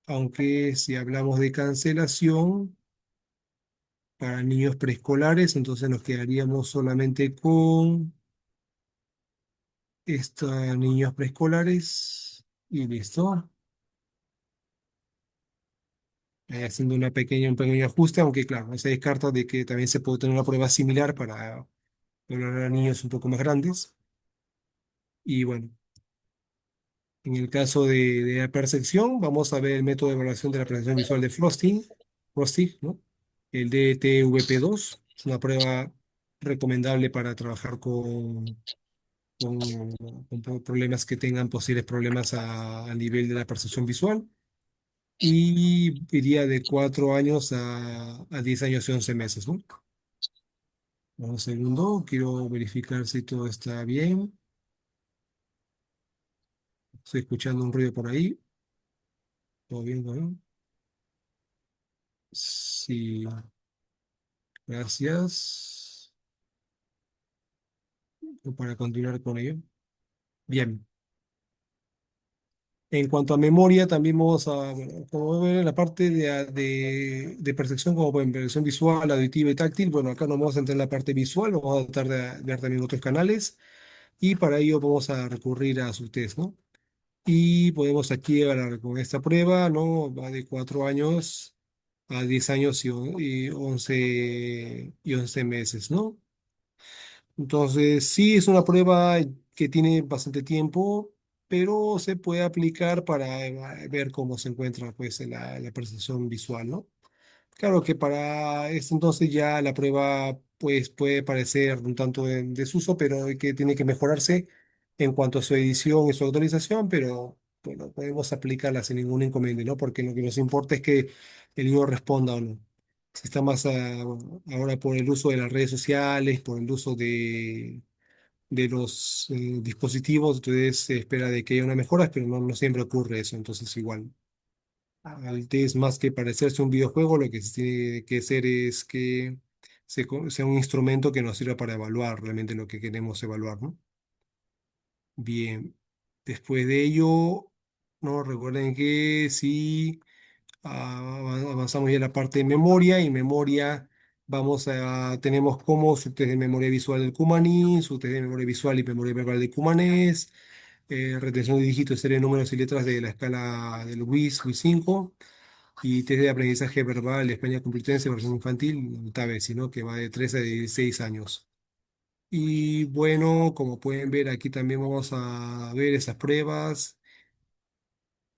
aunque si hablamos de cancelación para niños preescolares, entonces nos quedaríamos solamente con estos niños preescolares y listo. Haciendo un pequeño ajuste, aunque claro, no se descarta de que también se puede tener una prueba similar para evaluar a niños un poco más grandes. Y bueno, en el caso de la percepción, vamos a ver el método de evaluación de la percepción visual de Frosting, ¿no? El DTVP2 es una prueba recomendable para trabajar con problemas que tengan posibles problemas a nivel de la percepción visual. Y iría de 4 años a 10 años y 11 meses, ¿no? Un segundo, quiero verificar si todo está bien. Estoy escuchando un ruido por ahí. ¿Todo bien, todo bien? Sí, gracias. Para continuar con ello. Bien. En cuanto a memoria, también vamos a, bueno, como ven en la parte de percepción, como pueden percepción visual, auditiva y táctil. Bueno, acá nos vamos a entrar en la parte visual, vamos a tratar de ver también otros canales y para ello vamos a recurrir a su test, ¿no? Y podemos aquí ganar con esta prueba, ¿no? Va de 4 años a 10 años y 11 meses, ¿no? Entonces, sí, es una prueba que tiene bastante tiempo, pero se puede aplicar para ver cómo se encuentra, pues, la percepción visual, ¿no? Claro que para este entonces ya la prueba pues, puede parecer un tanto en desuso, pero que tiene que mejorarse en cuanto a su edición y su autorización, pero bueno, podemos aplicarla sin ningún inconveniente, ¿no? Porque lo que nos importa es que el libro responda o no. Si está más bueno, ahora por el uso de las redes sociales, por el uso de los dispositivos, entonces se espera de que haya una mejora, pero no siempre ocurre eso, entonces igual. Al test más que parecerse un videojuego, lo que se tiene que hacer es que sea un instrumento que nos sirva para evaluar realmente lo que queremos evaluar, ¿no? Bien, después de ello, ¿no? Recuerden que si avanzamos ya en la parte de memoria, y en memoria tenemos como su test de memoria visual del Kumanin, su test de memoria visual y memoria verbal de Kumanés, retención de dígitos, serie de números y letras de la escala del WIS 5 y test de aprendizaje verbal de España Complutense, versión infantil, TABE, sino que va de 13 a 16 años. Y bueno, como pueden ver, aquí también vamos a ver esas pruebas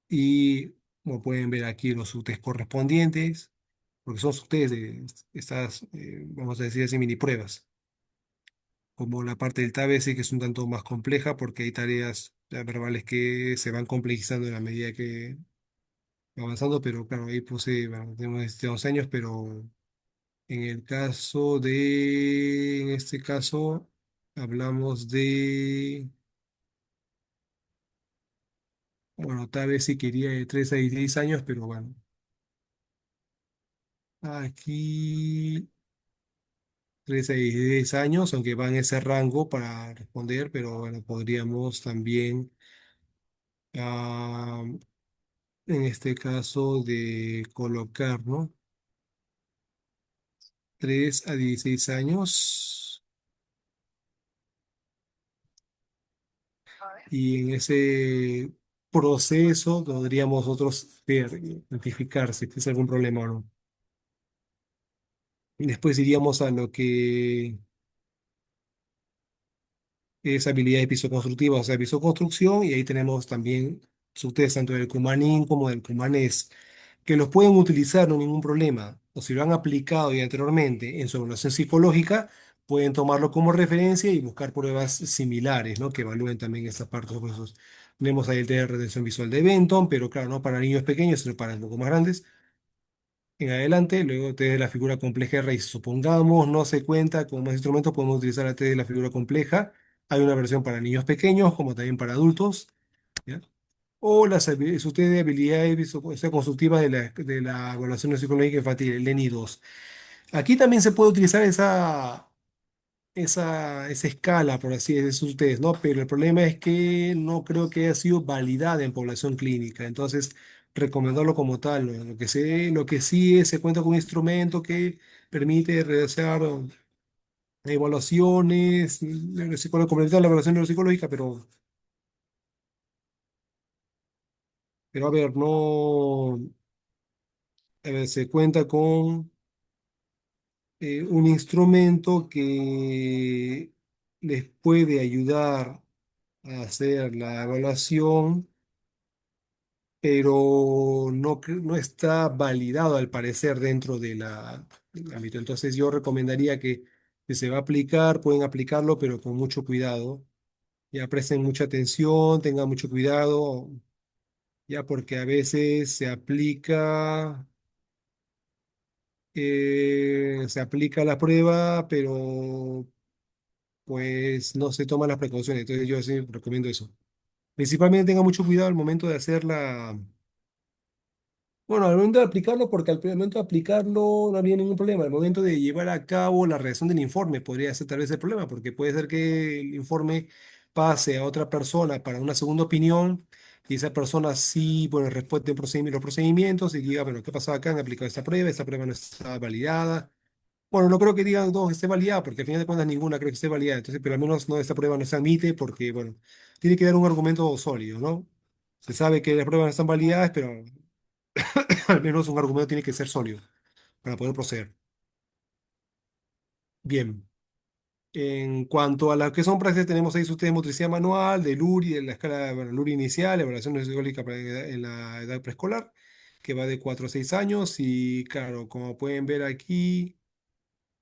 y como pueden ver aquí los test correspondientes, porque son test de estas, vamos a decir así, mini pruebas. Como la parte del TABE sí que es un tanto más compleja porque hay tareas Las verbales que se van complejizando en la medida que va avanzando, pero claro, ahí puse, bueno, tenemos 11 años, pero en este caso, hablamos de, bueno, tal vez si quería de 3 a 16 años, pero bueno, aquí 3 a 16 años, aunque va en ese rango para responder, pero bueno, podríamos también, ah, en este caso, de colocar, ¿no? 3 a 16 años. Y en ese proceso podríamos nosotros ver, identificar si es algún problema o no. Y después iríamos a lo que es habilidades pisoconstructivas, o sea, pisoconstrucción, y ahí tenemos también subtest tanto del Cumanín como del Cumanés, que los pueden utilizar, no hay ningún problema. O si lo han aplicado ya anteriormente en su evaluación psicológica, pueden tomarlo como referencia y buscar pruebas similares, ¿no? Que evalúen también esa parte de los procesos. Tenemos ahí el test de retención visual de Benton, pero claro, no para niños pequeños, sino para un poco más grandes. En adelante, luego test de la figura compleja de raíz. Supongamos no se cuenta con más instrumentos, podemos utilizar el test de la figura compleja. Hay una versión para niños pequeños, como también para adultos. ¿Ya? O su test de habilidades o sea, consultivas de la evaluación psicológica infantil, el ENI 2. Aquí también se puede utilizar esa escala, por así decirlo, sus test, ¿no? Pero el problema es que no creo que haya sido validada en población clínica. Entonces, recomendarlo como tal, ¿no? Lo que sí es, se cuenta con un instrumento que permite realizar evaluaciones, complementar la evaluación neuropsicológica, pero a ver, no, a ver, se cuenta con un instrumento que les puede ayudar a hacer la evaluación, pero no está validado al parecer dentro del ámbito. Entonces yo recomendaría que si se va a aplicar, pueden aplicarlo, pero con mucho cuidado. Ya presten mucha atención, tengan mucho cuidado, ya porque a veces se aplica la prueba, pero pues no se toman las precauciones. Entonces yo sí recomiendo eso. Principalmente tenga mucho cuidado al momento de hacerla. Bueno, al momento de aplicarlo, porque al momento de aplicarlo no había ningún problema. Al momento de llevar a cabo la redacción del informe podría ser tal vez el problema, porque puede ser que el informe pase a otra persona para una segunda opinión y esa persona sí, bueno, responde los procedimientos y diga, bueno, ¿qué pasó acá? Han aplicado esta prueba no está validada. Bueno, no creo que digan dos esté validada, porque al final de cuentas ninguna creo que esté validada. Entonces, pero al menos no, esta prueba no se admite porque, bueno, tiene que dar un argumento sólido, ¿no? Se sabe que las pruebas no están validadas, pero al menos un argumento tiene que ser sólido para poder proceder. Bien. En cuanto a las que son prácticas, tenemos ahí su test de motricidad manual, del URI, de la escala, bueno, el URI inicial, evaluación neurológica en la edad preescolar, que va de 4 a 6 años. Y claro, como pueden ver aquí,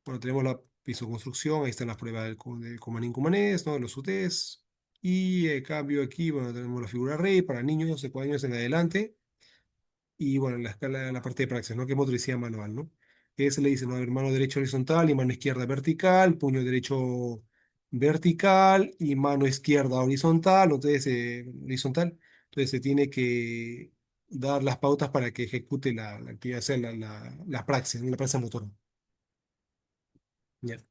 bueno, tenemos la pisoconstrucción, ahí están las pruebas del Cumanín-Cumanés, ¿no? De los UTES. Y en cambio aquí, bueno, tenemos la figura REI para niños de 4 años en adelante. Y bueno, la escala, la parte de praxis, ¿no? Que es motricidad manual, ¿no? Que se le dice, ¿no? A ver, mano derecha horizontal y mano izquierda vertical, puño derecho vertical y mano izquierda horizontal, horizontal. Entonces se tiene que dar las pautas para que ejecute la actividad, o sea, la praxis, ¿no? La praxis motora. Ya.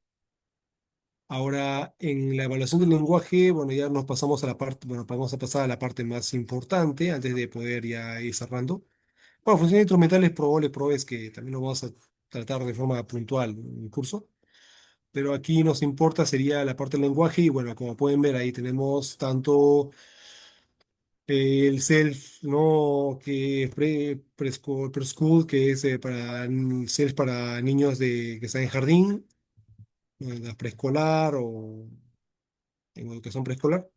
Ahora, en la evaluación del lenguaje, bueno, ya nos pasamos a la parte, bueno, vamos a pasar a la parte más importante antes de poder ya ir cerrando. Bueno, funciones instrumentales probables, probes que también lo vamos a tratar de forma puntual en el curso, pero aquí nos importa sería la parte del lenguaje y bueno, como pueden ver ahí tenemos tanto el self, ¿no? Que es preschool, que es self para niños que están en jardín, en edad preescolar o en educación preescolar.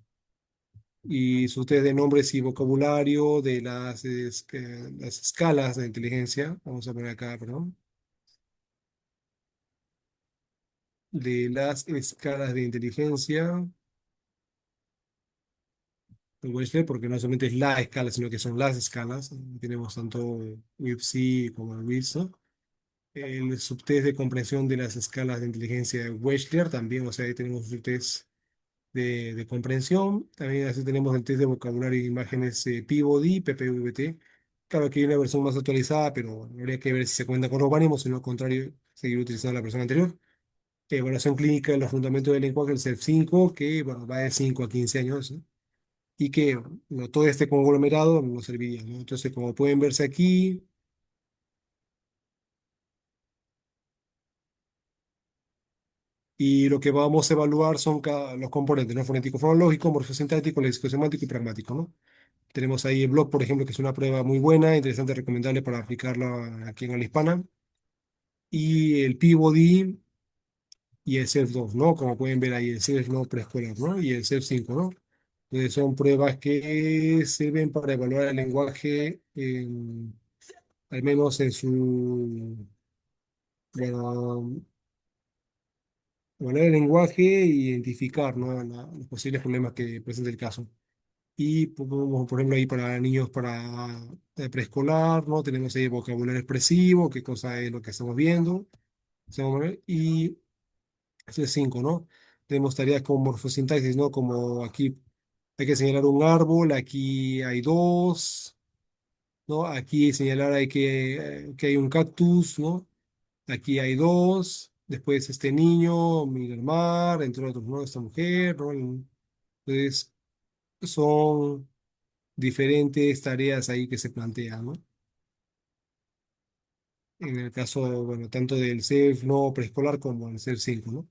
Y su test de nombres y vocabulario de las escalas de inteligencia, vamos a poner acá, perdón, de las escalas de inteligencia. el Wechsler, porque no solamente es la escala, sino que son las escalas. Tenemos tanto WIPC como el WIPS, ¿no? El subtest de comprensión de las escalas de inteligencia de Wechsler también, o sea, ahí tenemos un subtest de comprensión. También así tenemos el test de vocabulario e imágenes Peabody, PPVT. Claro que hay una versión más actualizada, pero bueno, habría que ver si se cuenta con los baremos, o lo contrario, seguir utilizando la versión anterior. Evaluación clínica de los fundamentos del lenguaje, el CEP5, que bueno, va de 5 a 15 años, ¿no? Y que bueno, todo este conglomerado nos serviría, ¿no? Entonces, como pueden verse aquí, y lo que vamos a evaluar son los componentes, ¿no? Fonético, fonológico, morfosintáctico, léxico-semántico y pragmático, ¿no? Tenemos ahí el blog, por ejemplo, que es una prueba muy buena, interesante, recomendable para aplicarla aquí en la hispana. Y el Peabody y el SELF 2, ¿no? Como pueden ver ahí, el SELF no preescolar, ¿no? Y el SELF 5, ¿no? Entonces son pruebas que sirven para evaluar el lenguaje, al menos en su, bueno, evaluar el lenguaje e identificar, ¿no? Los posibles problemas que presenta el caso. Y por ejemplo, ahí para niños para preescolar, ¿no? Tenemos ahí vocabulario expresivo, qué cosa es lo que estamos viendo. Y ese es 5, ¿no? Tenemos tareas como morfosintaxis, ¿no? Como aquí hay que señalar un árbol, aquí hay dos, ¿no? Aquí señalar que hay un cactus, ¿no? Aquí hay dos. Después este niño, mira el mar, entre otros, ¿no? Esta mujer, ¿no? Entonces, son diferentes tareas ahí que se plantean, ¿no? En el caso, bueno, tanto del CEF no preescolar como el CEF 5, ¿no?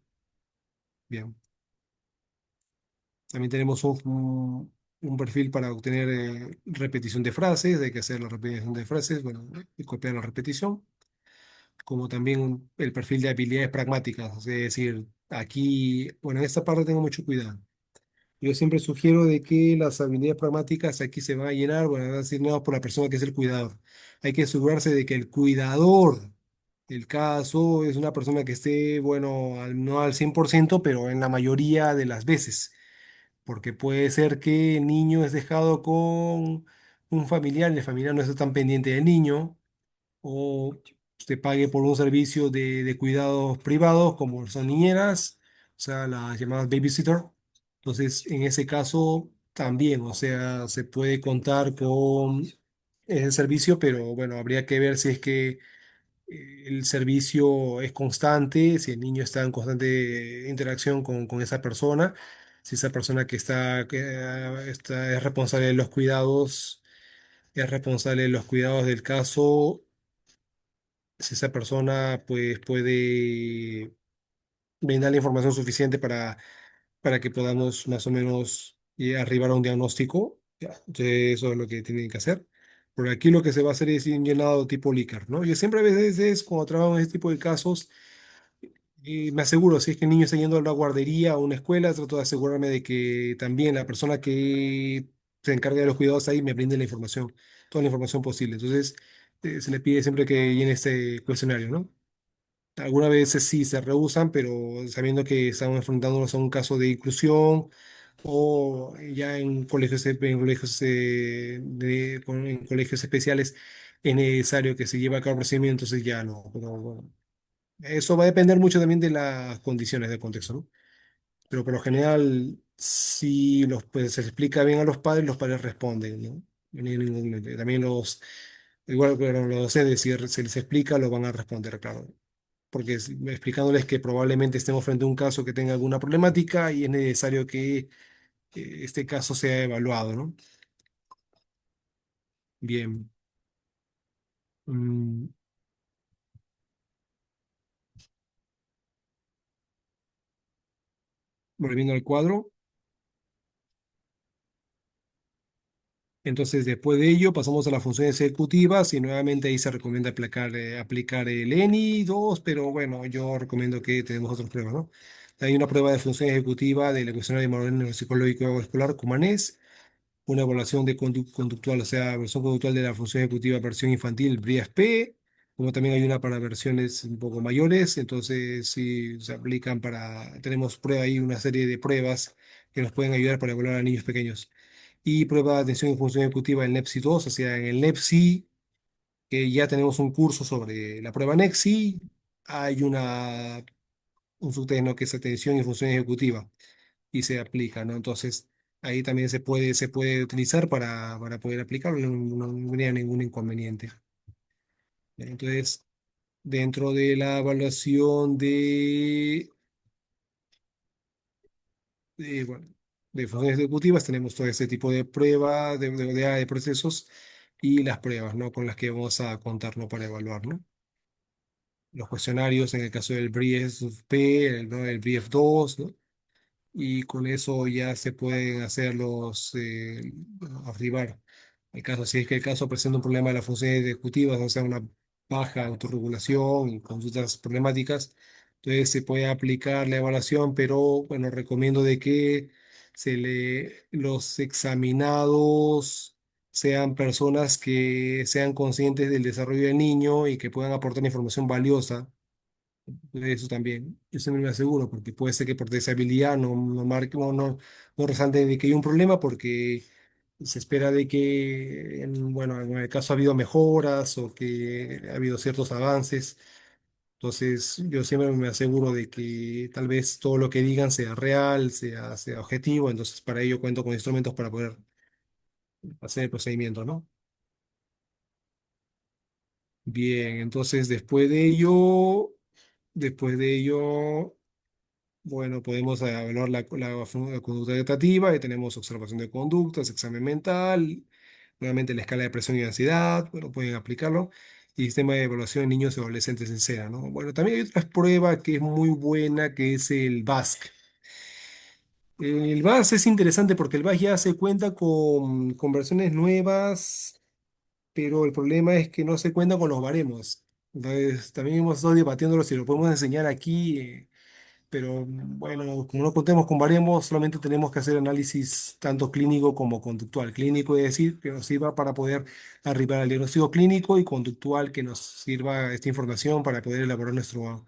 Bien. También tenemos un perfil para obtener repetición de frases, hay que hacer la repetición de frases, bueno, y copiar la repetición, como también el perfil de habilidades pragmáticas, es decir, aquí, bueno, en esta parte tengo mucho cuidado. Yo siempre sugiero de que las habilidades pragmáticas aquí se van a llenar, bueno, van a ser asignadas por la persona que es el cuidador. Hay que asegurarse de que el cuidador del caso es una persona que esté, bueno, no al 100%, pero en la mayoría de las veces. Porque puede ser que el niño es dejado con un familiar y el familiar no está tan pendiente del niño, o se pague por un servicio de cuidados privados como son niñeras, o sea, las llamadas babysitter. Entonces, en ese caso también, o sea, se puede contar con ese servicio, pero bueno, habría que ver si es que el servicio es constante, si el niño está en constante interacción con esa persona, si esa persona que es responsable de los cuidados, es responsable de los cuidados del caso, si esa persona pues puede brindar la información suficiente para que podamos más o menos arribar a un diagnóstico. Ya, entonces eso es lo que tienen que hacer. Por aquí lo que se va a hacer es un llenado tipo Likert, ¿no? Yo siempre a veces cuando trabajo en este tipo de casos, me aseguro, si es que el niño está yendo a una guardería o una escuela, trato de asegurarme de que también la persona que se encarga de los cuidados ahí me brinde la información, toda la información posible. Entonces, se le pide siempre que llene este cuestionario, ¿no? Algunas veces sí se rehusan, pero sabiendo que estamos enfrentándonos a un caso de inclusión o ya en colegios especiales es necesario que se lleve a cabo el procedimiento, entonces ya no. Pero bueno, eso va a depender mucho también de las condiciones del contexto, ¿no? Pero por lo general, si pues, se explica bien a los padres responden, ¿no? También igual que los docentes, si se les explica, lo van a responder, claro, porque explicándoles que probablemente estemos frente a un caso que tenga alguna problemática y es necesario que este caso sea evaluado, ¿no? Bien. Mm, Volviendo al cuadro. Entonces, después de ello, pasamos a las funciones ejecutivas y nuevamente ahí se recomienda aplicar el ENI 2, pero bueno, yo recomiendo que tenemos otras pruebas, ¿no? Hay una prueba de función ejecutiva del cuestionario de modelo neuropsicológico escolar, Cumanés, una evaluación de conductual, o sea, versión conductual de la función ejecutiva versión infantil, BRIAS-P, como también hay una para versiones un poco mayores, entonces sí se tenemos prueba ahí, una serie de pruebas que nos pueden ayudar para evaluar a niños pequeños. y prueba de atención y función ejecutiva en NEPSI 2, o sea, en el NEPSI, que ya tenemos un curso sobre la prueba NEXI, hay un subtest, ¿no? Que es atención y función ejecutiva y se aplica, ¿no? Entonces, ahí también se puede utilizar para poder aplicarlo, no habría ningún inconveniente. Entonces, dentro de la evaluación bueno, de funciones ejecutivas tenemos todo este tipo de pruebas, de procesos y las pruebas, ¿no? Con las que vamos a contar, ¿no? Para evaluar, ¿no? Los cuestionarios en el caso del BRIEF-P, ¿no? El BRIEF-2, ¿no? Y con eso ya se pueden hacer arribar. El caso, si es que el caso presenta un problema de las funciones ejecutivas, o sea, una baja autorregulación y conductas problemáticas, entonces se puede aplicar la evaluación, pero bueno, recomiendo de que los examinados sean personas que sean conscientes del desarrollo del niño y que puedan aportar información valiosa de eso también. Yo siempre me aseguro, porque puede ser que por deshabilidad no marque, no resalte de que hay un problema, porque se espera de que, bueno, en el caso ha habido mejoras o que ha habido ciertos avances. Entonces, yo siempre me aseguro de que tal vez todo lo que digan sea real, sea objetivo. Entonces, para ello cuento con instrumentos para poder hacer el procedimiento, ¿no? Bien, entonces después de ello. Bueno, podemos evaluar la conducta adaptativa, y tenemos observación de conductas, examen mental, nuevamente la escala de presión y ansiedad, bueno, pueden aplicarlo, y sistema de evaluación de niños y adolescentes en cera, ¿no? Bueno, también hay otra prueba que es muy buena, que es el BASC. El BASC es interesante porque el BASC ya se cuenta con versiones nuevas, pero el problema es que no se cuenta con los baremos. Entonces, también hemos estado debatiéndolo si lo podemos enseñar aquí. Pero bueno, como no contemos con baremos, solamente tenemos que hacer análisis tanto clínico como conductual. Clínico es decir, que nos sirva para poder arribar al diagnóstico clínico, y conductual, que nos sirva esta información para poder elaborar nuestra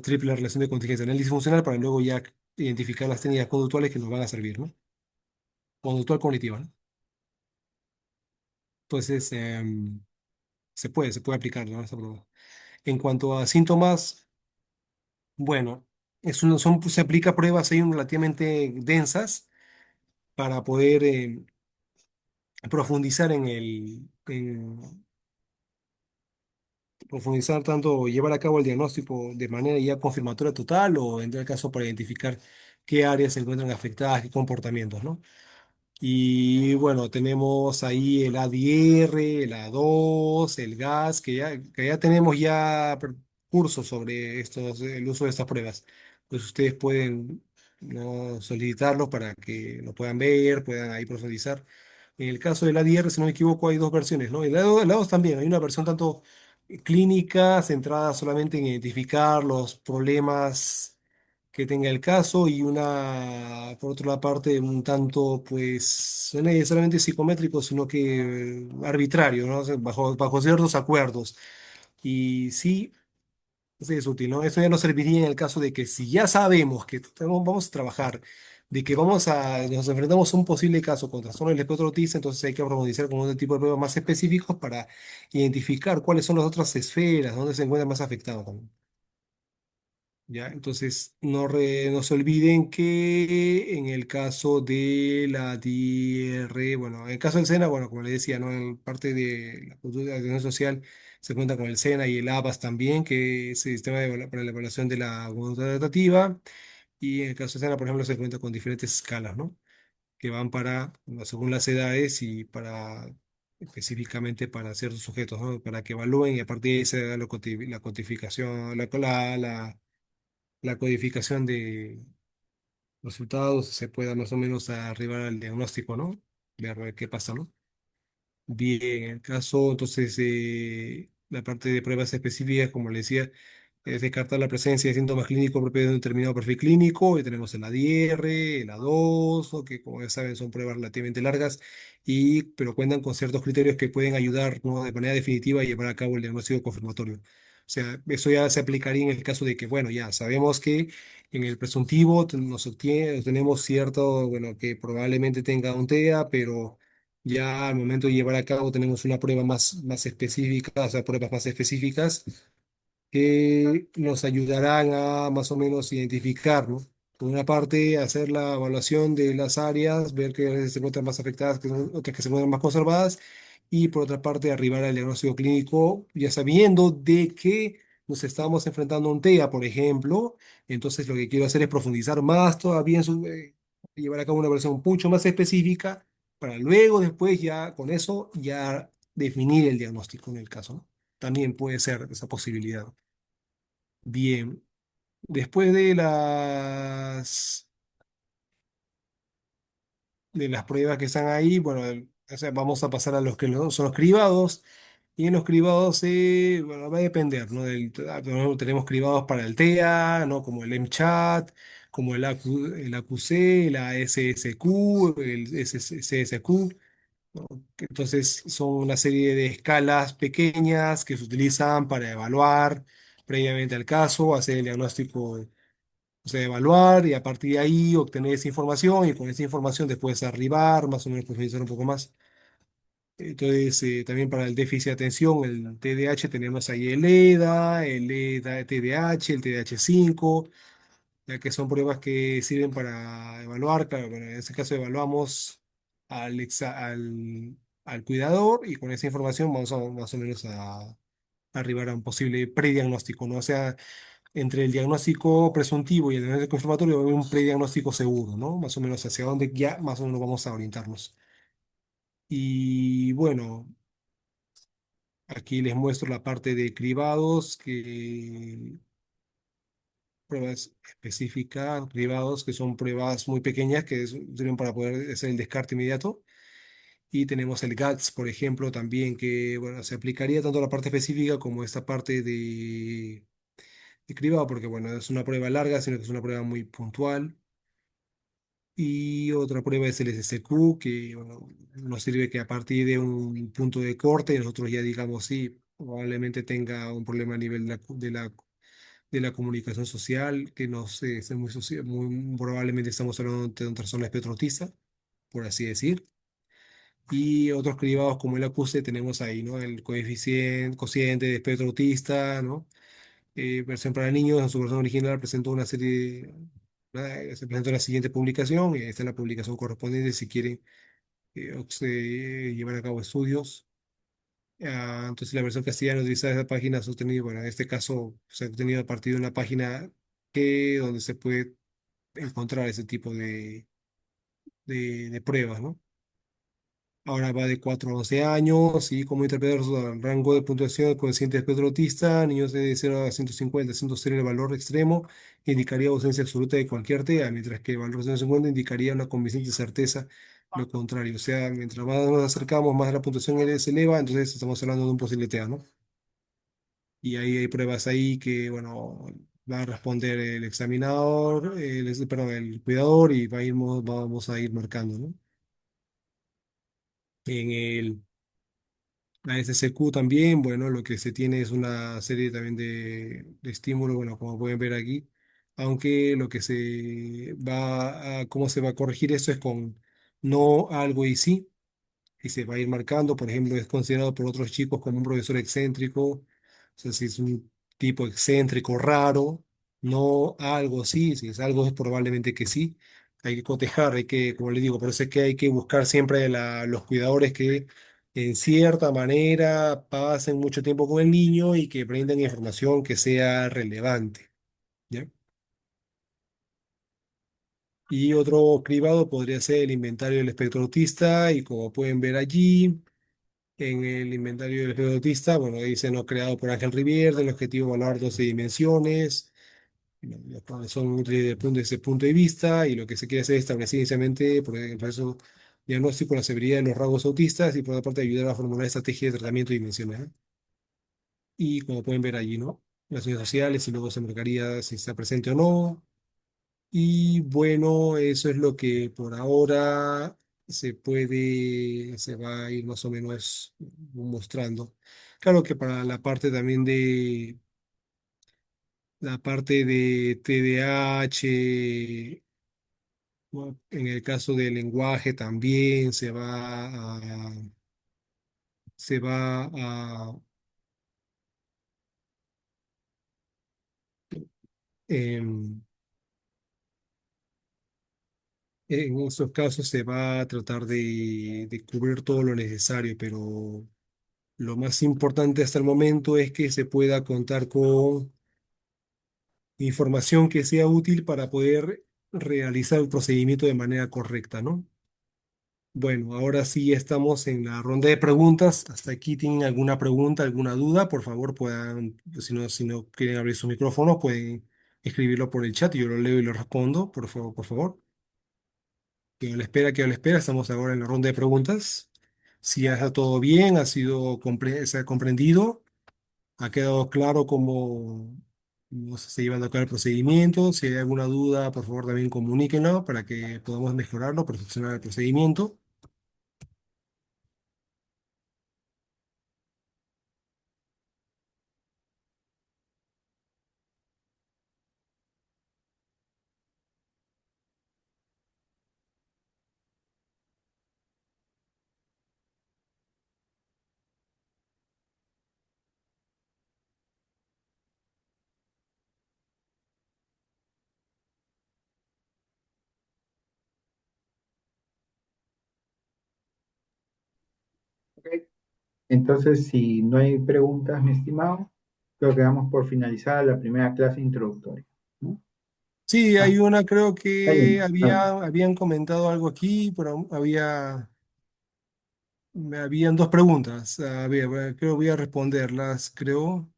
triple relación de contingencia. Análisis funcional para luego ya identificar las técnicas conductuales que nos van a servir, ¿no? Conductual cognitiva, ¿no? Entonces, se puede aplicar, ¿no? Esa prueba. En cuanto a síntomas, bueno, se aplica pruebas ahí relativamente densas para poder profundizar profundizar tanto, llevar a cabo el diagnóstico de manera ya confirmatoria total, o en tal caso para identificar qué áreas se encuentran afectadas, qué comportamientos, ¿no? Y bueno, tenemos ahí el ADR, el A2, el GAS, que ya tenemos ya cursos sobre el uso de estas pruebas. Pues ustedes pueden, ¿no? solicitarlos para que lo puedan ver, puedan ahí profundizar. En el caso del ADR, si no me equivoco, hay dos versiones, ¿no? El A2 también, hay una versión tanto clínica, centrada solamente en identificar los problemas que tenga el caso, y una, por otra parte, un tanto, pues, no necesariamente psicométrico, sino que arbitrario, ¿no? O sea, bajo ciertos acuerdos. Y sí es útil, ¿no? Esto ya nos serviría en el caso de que, si ya sabemos que vamos a trabajar, de que nos enfrentamos a un posible caso con trastorno del espectro autista, entonces hay que profundizar con otro tipo de pruebas más específicos para identificar cuáles son las otras esferas donde se encuentra más afectado también. ¿Ya? Entonces, no se olviden que en el caso de la DR, bueno, en el caso del SENA, bueno, como les decía, ¿no? En parte de la cultura de atención social se cuenta con el SENA y el ABAS también, que es el sistema para la evaluación de la conducta adaptativa. Y en el caso del SENA, por ejemplo, se cuenta con diferentes escalas, ¿no? Que van bueno, según las edades, y específicamente para ciertos sujetos, ¿no? Para que evalúen, y a partir de ahí se da la codificación, la codificación de resultados, se pueda más o menos arribar al diagnóstico, ¿no? Ver qué pasa, ¿no? Bien, en el caso, entonces, la parte de pruebas específicas, como le decía, es descartar la presencia de síntomas clínicos propios de un determinado perfil clínico, y tenemos el ADR, el A2, ¿no? Que como ya saben son pruebas relativamente largas, pero cuentan con ciertos criterios que pueden ayudar, ¿no? De manera definitiva a llevar a cabo el diagnóstico confirmatorio. sea, eso ya se aplicaría en el caso de que, bueno, ya sabemos que en el presuntivo tenemos cierto, bueno, que probablemente tenga un TEA, pero ya al momento de llevar a cabo tenemos una prueba más específica, o sea, pruebas más específicas que nos ayudarán a más o menos identificar, ¿no? Por una parte, hacer la evaluación de las áreas, ver que se encuentran más afectadas, que otras que se encuentran más conservadas, y por otra parte, arribar al diagnóstico clínico, ya sabiendo de que nos estamos enfrentando a un TEA, por ejemplo. Entonces lo que quiero hacer es profundizar más todavía llevar a cabo una versión mucho más específica, para luego, después, ya con eso, ya definir el diagnóstico en el caso, ¿no? También puede ser esa posibilidad. Bien, después de las pruebas que están ahí, bueno, o sea, vamos a pasar a los que son los cribados. Y en los cribados, bueno, va a depender, ¿no? Tenemos cribados para el TEA, ¿no? Como el MCHAT, como el AQC, la SSQ, el CSQ, ¿no? Entonces, son una serie de escalas pequeñas que se utilizan para evaluar previamente al caso, hacer el diagnóstico, o sea, evaluar y a partir de ahí obtener esa información y con esa información después arribar, más o menos profundizar un poco más. Entonces, también para el déficit de atención, el TDAH, tenemos ahí el EDA TDAH, el TDAH 5, ya que son pruebas que sirven para evaluar. Claro, bueno, en este caso evaluamos al cuidador y con esa información vamos más o menos a arribar a un posible prediagnóstico, ¿no? O sea, entre el diagnóstico presuntivo y el diagnóstico confirmatorio va a haber un prediagnóstico seguro, ¿no? Más o menos hacia dónde ya más o menos vamos a orientarnos. Y bueno, aquí les muestro la parte de cribados, pruebas específicas, cribados, que son pruebas muy pequeñas que sirven para poder hacer el descarte inmediato. Y tenemos el GATS, por ejemplo, también, que bueno, se aplicaría tanto a la parte específica como esta parte de cribado, porque bueno, es una prueba larga, sino que es una prueba muy puntual. Y otra prueba es el SSQ, que bueno, nos sirve que a partir de un punto de corte, nosotros ya digamos, sí, probablemente tenga un problema a nivel de la comunicación social, que no sé, es muy, muy probablemente estamos hablando de un trastorno espectro autista, por así decir. Y otros cribados como el ACUSE tenemos ahí, ¿no? El cociente de espectro autista, ¿no? Versión para niños, en su versión original presentó una serie, se presentó en la siguiente publicación, y esta es la publicación correspondiente si quieren llevar a cabo estudios. Entonces la versión castellana utiliza esa página sostenida, bueno, en este caso se ha obtenido a partir de una página donde se puede encontrar ese tipo de pruebas, ¿no? Ahora va de 4 a 11 años y como interpretar el rango de puntuación del coeficiente de espectro autista, niños de 0 a 150, siendo 0 el valor extremo, indicaría ausencia absoluta de cualquier TEA, mientras que el valor de 150 indicaría una convincente certeza lo contrario. O sea, mientras más nos acercamos, más la puntuación se eleva, entonces estamos hablando de un posible TEA, ¿no? Y ahí hay pruebas ahí que, bueno, va a responder el examinador, perdón, el cuidador y vamos a ir marcando, ¿no? En la SSQ también, bueno, lo que se tiene es una serie también de estímulos, bueno, como pueden ver aquí, aunque lo que cómo se va a corregir eso es con no, algo y sí, y se va a ir marcando. Por ejemplo, es considerado por otros chicos como un profesor excéntrico, o sea, si es un tipo excéntrico raro, no algo sí, si es algo es probablemente que sí. Hay que cotejar, como les digo, por eso es que hay que buscar siempre los cuidadores que en cierta manera pasen mucho tiempo con el niño y que brinden información que sea relevante, ¿ya? Y otro cribado podría ser el inventario del espectro autista y como pueden ver allí, en el inventario del espectro autista, bueno, dice no creado por Ángel Rivière, del objetivo evaluar 12 dimensiones, las cuales son útiles desde ese punto de vista, y lo que se quiere hacer es establecer inicialmente, por el proceso diagnóstico, la severidad de los rasgos autistas y por otra parte ayudar a formular estrategias de tratamiento dimensional. Y como pueden ver allí, ¿no? Las unidades sociales y luego se marcaría si está presente o no. Y bueno, eso es lo que por ahora se va a ir más o menos mostrando. Claro que para la parte también la parte de TDAH, ¿no? En el caso del lenguaje también se va a em, en estos casos se va a tratar de cubrir todo lo necesario, pero lo más importante hasta el momento es que se pueda contar con información que sea útil para poder realizar el procedimiento de manera correcta, ¿no? Bueno, ahora sí estamos en la ronda de preguntas. Hasta aquí tienen alguna pregunta, alguna duda, por favor puedan, si no quieren abrir su micrófono, pueden escribirlo por el chat y yo lo leo y lo respondo, por favor, por favor. Quedo a la espera, estamos ahora en la ronda de preguntas. Si ya está todo bien, se ha comprendido, ha quedado claro cómo se está llevando a cabo el procedimiento. Si hay alguna duda, por favor también comuníquenlo para que podamos mejorarlo, perfeccionar el procedimiento. Ok. Entonces, si no hay preguntas, mi estimado, creo que damos por finalizada la primera clase introductoria, ¿no? Sí, Ah, hay una, creo está que bien. Ah, habían comentado algo aquí, pero me habían dos preguntas. A ver, creo que voy a responderlas, creo.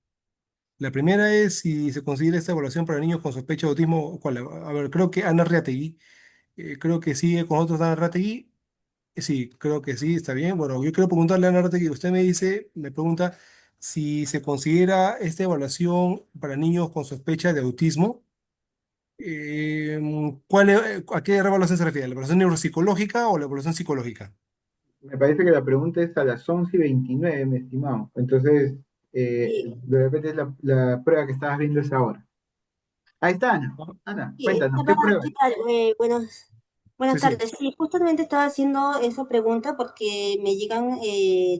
La primera es si se considera esta evaluación para niños con sospecha de autismo. ¿Cuál? A ver, creo que Ana Reategui, creo que sigue con nosotros Ana Reategui. Sí, creo que sí, está bien. Bueno, yo quiero preguntarle a Ana Reategui, usted me pregunta si se considera esta evaluación para niños con sospecha de autismo. ¿A qué evaluación se refiere? ¿La evaluación neuropsicológica o la evaluación psicológica? me parece que la pregunta es a las 11:29, mi estimado. Entonces, Sí, de repente la prueba que estabas viendo es ahora. Ahí está, Ana. Ana, sí, cuéntanos, ¿qué prueba? ¿qué tal? Sí, Buenas sí. tardes. Sí, justamente estaba haciendo esa pregunta porque me llegan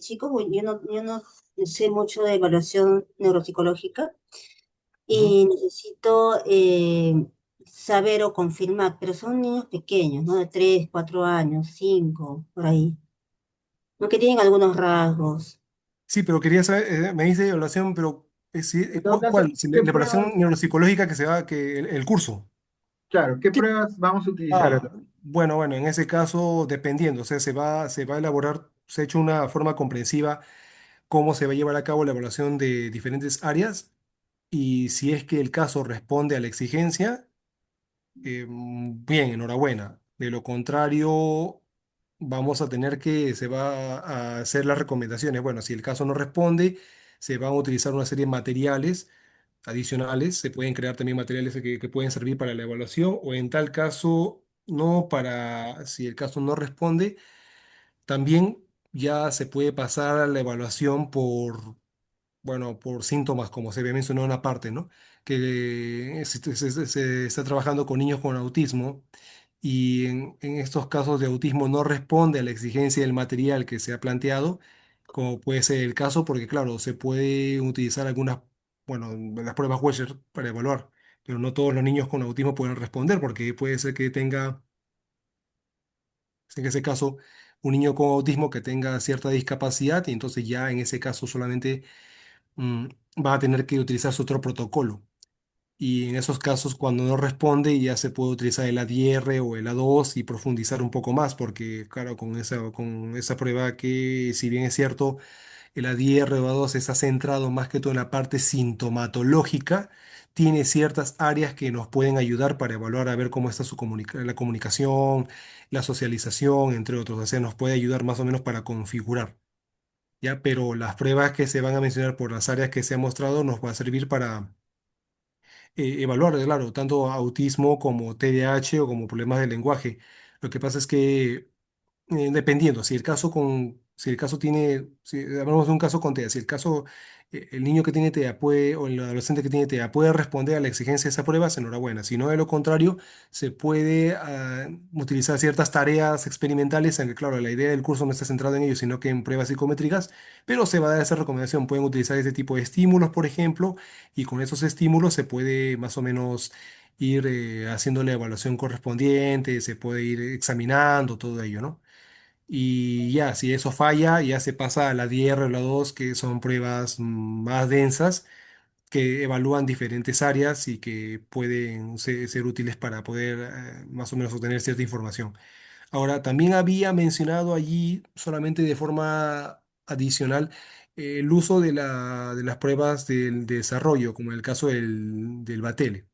chicos, bueno, yo no sé mucho de evaluación neuropsicológica Ujú. y necesito saber o confirmar, pero son niños pequeños, ¿no? De 3, 4 años, 5 por ahí, ¿no? Que tienen algunos rasgos. Sí, pero quería saber, me dice evaluación, pero En todo caso, ¿cuál? Si ¿qué la pruebas? evaluación neuropsicológica que se va, que el curso. Claro, ¿qué pruebas vamos a utilizar? Ah, bueno, en ese caso, dependiendo, o sea, se va a elaborar, se ha hecho una forma comprensiva cómo se va a llevar a cabo la evaluación de diferentes áreas y si es que el caso responde a la exigencia, bien, enhorabuena. De lo contrario, vamos a tener se va a hacer las recomendaciones. Bueno, si el caso no responde, se van a utilizar una serie de materiales adicionales. Se pueden crear también materiales que pueden servir para la evaluación o en tal caso, no para, si el caso no responde, también ya se puede pasar a la evaluación por síntomas, como se había mencionado en una parte, ¿no? Que se está trabajando con niños con autismo y en estos casos de autismo no responde a la exigencia del material que se ha planteado, como puede ser el caso, porque claro, se puede utilizar bueno, las pruebas Wechsler para evaluar, pero no todos los niños con autismo pueden responder, porque puede ser que tenga, en ese caso, un niño con autismo que tenga cierta discapacidad y entonces ya en ese caso solamente mm, va a tener que utilizarse otro protocolo. Y en esos casos, cuando no responde, ya se puede utilizar el ADR o el A2 y profundizar un poco más, porque claro, con esa prueba que, si bien es cierto, el ADR o A2 está centrado más que todo en la parte sintomatológica, tiene ciertas áreas que nos pueden ayudar para evaluar a ver cómo está la comunicación, la socialización, entre otros. O sea, nos puede ayudar más o menos para configurar. ¿Ya? Pero las pruebas que se van a mencionar por las áreas que se han mostrado nos va a servir para evaluar, claro, tanto autismo como TDAH o como problemas del lenguaje. Lo que pasa es que, dependiendo, si el caso si el caso tiene, si hablamos de un caso con TEA, si el caso, el niño que tiene TEA puede, o el adolescente que tiene TEA puede responder a la exigencia de esa prueba, enhorabuena. Si no, de lo contrario, se puede utilizar ciertas tareas experimentales, aunque claro, la idea del curso no está centrada en ello, sino que en pruebas psicométricas, pero se va a dar esa recomendación. Pueden utilizar este tipo de estímulos, por ejemplo, y con esos estímulos se puede más o menos ir haciendo la evaluación correspondiente, se puede ir examinando todo ello, ¿no? Y ya, si eso falla, ya se pasa a la DR o la 2, que son pruebas más densas, que evalúan diferentes áreas y que pueden ser útiles para poder más o menos obtener cierta información. Ahora, también había mencionado allí, solamente de forma adicional, el uso de las pruebas del desarrollo, como en el caso del BATELE.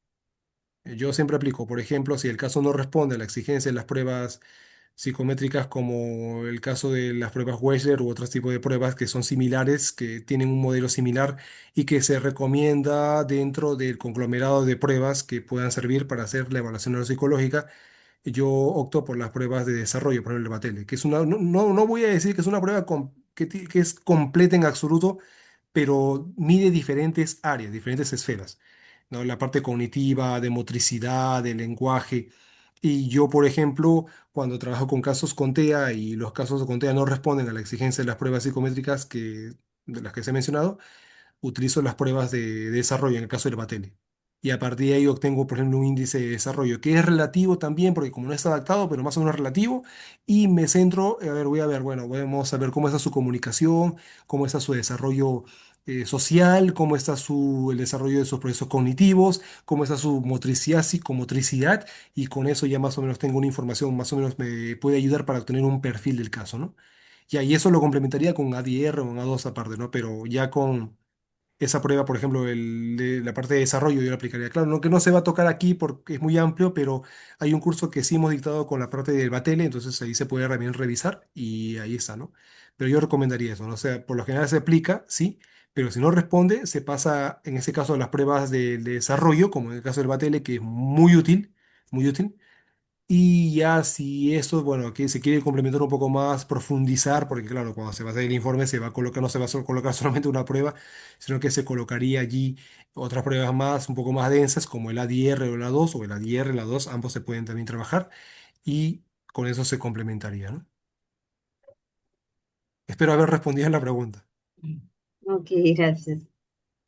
Yo siempre aplico, por ejemplo, si el caso no responde a la exigencia de las pruebas psicométricas, como el caso de las pruebas Wechsler u otros tipos de pruebas que son similares, que tienen un modelo similar y que se recomienda dentro del conglomerado de pruebas que puedan servir para hacer la evaluación neuropsicológica. Yo opto por las pruebas de desarrollo, por ejemplo, el Batele, que es una, no voy a decir que es una prueba que es completa en absoluto, pero mide diferentes áreas, diferentes esferas, ¿no? La parte cognitiva, de motricidad, de lenguaje. Y yo, por ejemplo, cuando trabajo con casos con TEA y los casos con TEA no responden a la exigencia de las pruebas psicométricas de las que se he mencionado, utilizo las pruebas de desarrollo en el caso del Batele. Y a partir de ahí obtengo, por ejemplo, un índice de desarrollo que es relativo también, porque como no está adaptado, pero más o menos relativo, y me centro, a ver, voy a ver, bueno, vamos a ver cómo está su comunicación, cómo está su desarrollo social, cómo está el desarrollo de sus procesos cognitivos, cómo está su motricidad, psicomotricidad, y con eso ya más o menos tengo una información, más o menos me puede ayudar para obtener un perfil del caso, ¿no? Ya, y eso lo complementaría con ADR o un A2 aparte, ¿no? Pero ya con esa prueba, por ejemplo, de la parte de desarrollo, yo la aplicaría. Claro, no, que no se va a tocar aquí porque es muy amplio, pero hay un curso que sí hemos dictado con la parte del Batele, entonces ahí se puede también revisar y ahí está, ¿no? Pero yo recomendaría eso, ¿no? O sea, por lo general se aplica, sí, pero si no responde, se pasa, en ese caso, a las pruebas de desarrollo, como en el caso del Batele, que es muy útil. Y ya si eso, bueno, que se quiere complementar un poco más, profundizar, porque claro, cuando se va a hacer el informe se va a colocar, no se va a colocar solamente una prueba, sino que se colocaría allí otras pruebas más, un poco más densas, como el ADR o la 2 o el ADR, la 2 ambos se pueden también trabajar y con eso se complementaría, ¿no? Espero haber respondido a la pregunta. Ok, gracias.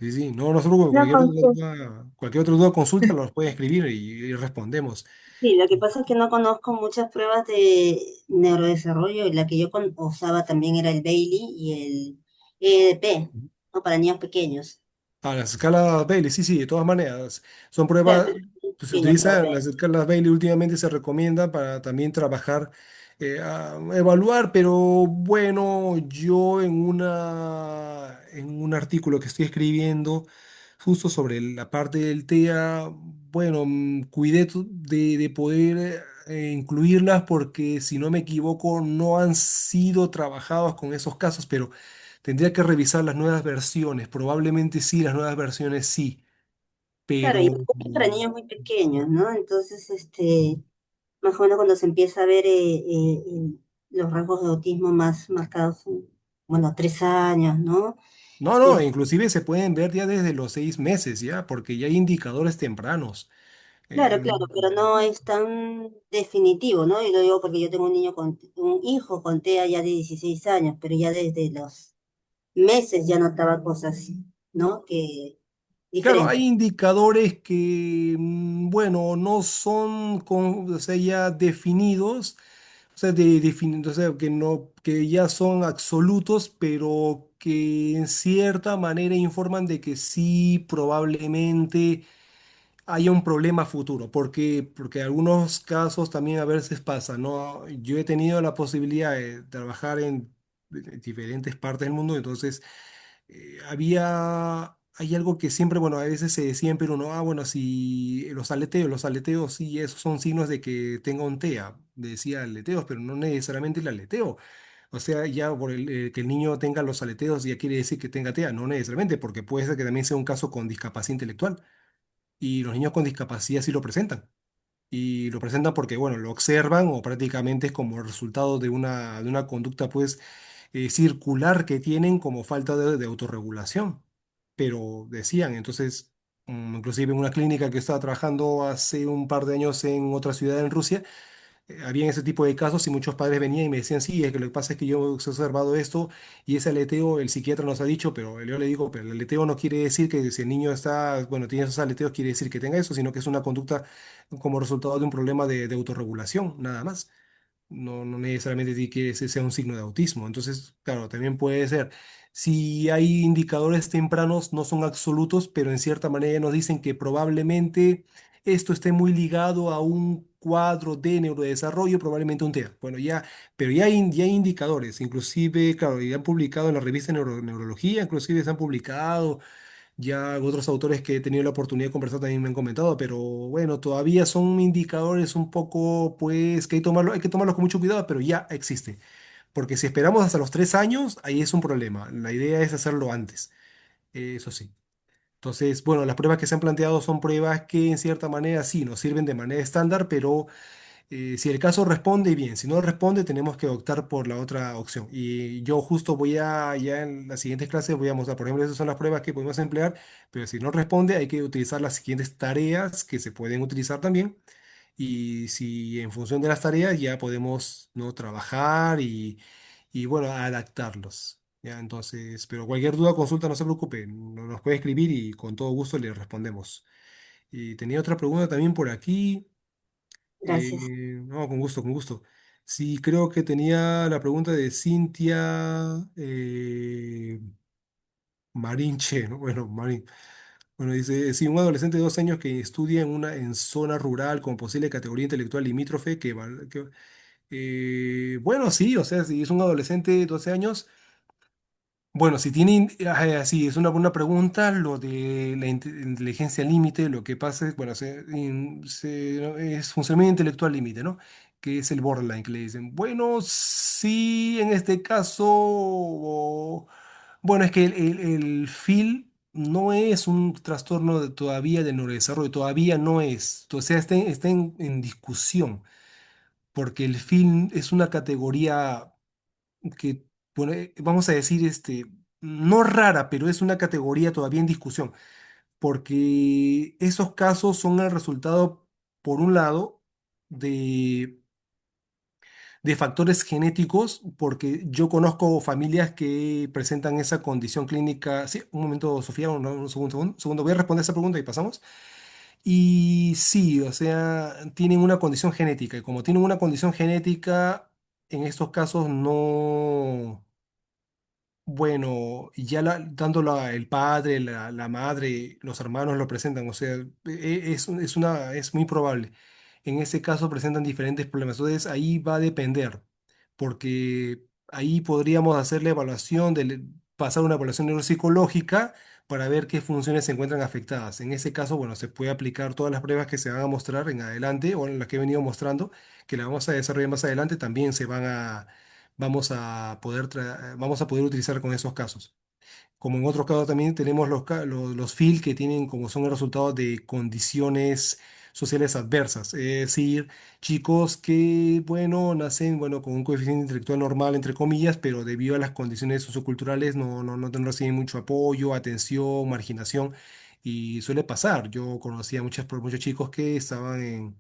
Sí, sí, no se preocupe, Una consulta. cualquier otra duda, consulta, nos puede escribir y respondemos. Sí, lo que pasa es que no conozco muchas pruebas de neurodesarrollo y la que yo usaba también era el Bailey y el EDP, ¿no? Para niños pequeños. A las escalas Bailey, sí, sí, de todas maneras. Son Claro, pruebas pero niños que se pequeños para utilizan, ver. las escalas Bailey últimamente se recomiendan para también trabajar, a evaluar, pero bueno, yo en un artículo que estoy escribiendo justo sobre la parte del TEA, bueno, cuidé de poder incluirlas porque si no me equivoco no han sido trabajados con esos casos, pero tendría que revisar las nuevas versiones. Probablemente sí, las nuevas versiones sí, Claro, y pero es para niños muy pequeños, ¿no? Entonces, más o menos cuando se empieza a ver los rasgos de autismo más marcados, bueno, 3 años, ¿no? no, Y no, inclusive se pueden ver ya desde los 6 meses, ya, porque ya hay indicadores tempranos. claro, Eh, claro, pero no es tan definitivo, ¿no? Y lo digo porque yo tengo un hijo con TEA ya de 16 años, pero ya desde los meses ya notaba cosas, ¿no? Que claro, hay diferentes. indicadores que, bueno, no son o sea, ya definidos, o sea, o sea, que no, que ya son absolutos, pero que en cierta manera informan de que sí, probablemente haya un problema futuro, porque algunos casos también a veces pasa, ¿no? Yo he tenido la posibilidad de trabajar en diferentes partes del mundo, entonces hay algo que siempre, bueno, a veces se decía, pero no, bueno, si los aleteos, sí, esos son signos de que tenga un TEA, decía aleteos, pero no necesariamente el aleteo. O sea, ya por que el niño tenga los aleteos ya quiere decir que tenga TEA, no necesariamente, porque puede ser que también sea un caso con discapacidad intelectual y los niños con discapacidad sí lo presentan. Y lo presentan porque, bueno, lo observan o prácticamente es como el resultado de una conducta, pues, circular que tienen como falta de autorregulación. Pero decían, entonces, inclusive en una clínica que estaba trabajando hace un par de años en otra ciudad en Rusia, había ese tipo de casos y muchos padres venían y me decían, sí, es que lo que pasa es que yo he observado esto y ese aleteo, el psiquiatra nos ha dicho, pero yo le digo, pero el aleteo no quiere decir que si el niño está, bueno, tiene esos aleteos, quiere decir que tenga eso, sino que es una conducta como resultado de un problema de autorregulación, nada más. No necesariamente tiene que ese sea un signo de autismo. Entonces, claro, también puede ser. Si hay indicadores tempranos, no son absolutos, pero en cierta manera nos dicen que probablemente esto esté muy ligado a un cuadro de neurodesarrollo, probablemente un TEA. Bueno, ya, pero ya hay indicadores, inclusive, claro, ya han publicado en la revista Neurología, inclusive se han publicado ya otros autores que he tenido la oportunidad de conversar también me han comentado, pero bueno, todavía son indicadores un poco, pues, que hay que tomarlos con mucho cuidado, pero ya existe. Porque si esperamos hasta los 3 años, ahí es un problema. La idea es hacerlo antes, eso sí. Entonces, bueno, las pruebas que se han planteado son pruebas que en cierta manera sí nos sirven de manera estándar, pero si el caso responde, bien. Si no responde, tenemos que optar por la otra opción. Y yo justo ya en las siguientes clases voy a mostrar, por ejemplo, esas son las pruebas que podemos emplear, pero si no responde, hay que utilizar las siguientes tareas que se pueden utilizar también. Y si en función de las tareas ya podemos, ¿no?, trabajar y bueno, adaptarlos. Ya, entonces, pero cualquier duda, consulta, no se preocupe, nos puede escribir y con todo gusto le respondemos. Y tenía otra pregunta también por aquí. Gracias. No, con gusto, con gusto. Sí, creo que tenía la pregunta de Cintia Marinche, ¿no? Bueno, Marín. Bueno, dice, si un adolescente de 2 años que estudia en zona rural con posible categoría intelectual limítrofe, bueno, sí, o sea, si es un adolescente de 12 años. Bueno, si tienen, sí, es una buena pregunta lo de la inteligencia límite, lo que pasa es, bueno, ¿no?, es funcionamiento intelectual límite, ¿no? Que es el borderline que le dicen. Bueno, sí, en este caso, bueno, es que el FIL no es un trastorno todavía del neurodesarrollo, todavía no es, o sea, está en discusión, porque el FIL es una categoría que, vamos a decir, no rara, pero es una categoría todavía en discusión, porque esos casos son el resultado, por un lado, de, de factores genéticos, porque yo conozco familias que presentan esa condición clínica. Sí, un momento, Sofía, un segundo, segundo, voy a responder esa pregunta y pasamos. Y sí, o sea, tienen una condición genética, y como tienen una condición genética, en estos casos no. Bueno, ya tanto el padre, la madre, los hermanos lo presentan, o sea, es muy probable. En ese caso presentan diferentes problemas. Entonces ahí va a depender, porque ahí podríamos hacer la evaluación, pasar una evaluación neuropsicológica para ver qué funciones se encuentran afectadas. En ese caso, bueno, se puede aplicar todas las pruebas que se van a mostrar en adelante o en las que he venido mostrando, que las vamos a desarrollar más adelante, también vamos a poder utilizar con esos casos. Como en otros casos también tenemos los FIL que tienen como son el resultado de condiciones sociales adversas, es decir, chicos que, bueno, nacen, bueno, con un coeficiente intelectual normal, entre comillas, pero debido a las condiciones socioculturales no reciben mucho apoyo, atención, marginación, y suele pasar. Yo conocía muchos chicos que estaban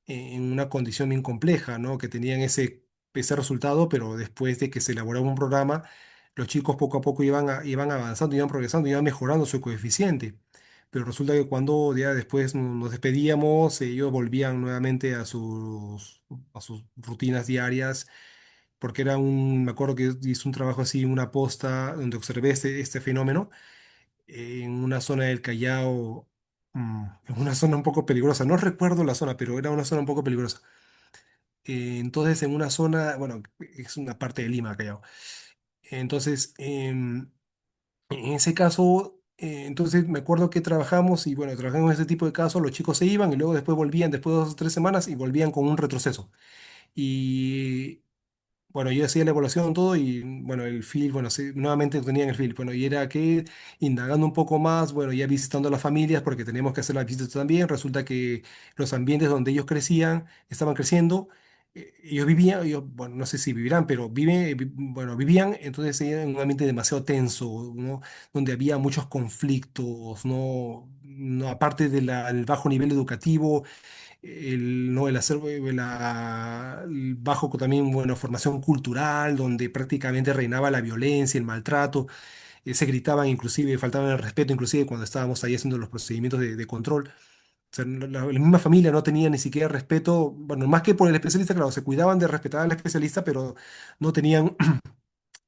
en una condición bien compleja, ¿no? Que tenían ese resultado, pero después de que se elaboraba un programa, los chicos poco a poco iban avanzando, iban progresando, iban mejorando su coeficiente. Pero resulta que cuando ya después nos despedíamos, ellos volvían nuevamente a sus rutinas diarias, porque me acuerdo que hice un trabajo así, una posta, donde observé este fenómeno en una zona del Callao, en una zona un poco peligrosa. No recuerdo la zona, pero era una zona un poco peligrosa. Entonces, en una zona, bueno, es una parte de Lima, Callao. Entonces, en ese caso, entonces me acuerdo que trabajamos y bueno, trabajamos en ese tipo de casos, los chicos se iban y luego después volvían, después de 2 o 3 semanas y volvían con un retroceso. Y bueno, yo hacía la evaluación todo y bueno, el field, bueno, sí, nuevamente tenían el field, bueno, y era que indagando un poco más, bueno, ya visitando a las familias, porque teníamos que hacer las visitas también, resulta que los ambientes donde ellos crecían, estaban creciendo, ellos vivían, bueno, no sé si vivirán, pero bueno, vivían entonces en un ambiente demasiado tenso, ¿no? Donde había muchos conflictos, ¿no? Aparte del bajo nivel educativo, ¿no? El bajo también, bueno, formación cultural, donde prácticamente reinaba la violencia, el maltrato, se gritaban inclusive, faltaban el respeto inclusive cuando estábamos ahí haciendo los procedimientos de control. O sea, la misma familia no tenía ni siquiera respeto, bueno, más que por el especialista, claro, se cuidaban de respetar al especialista, pero no tenían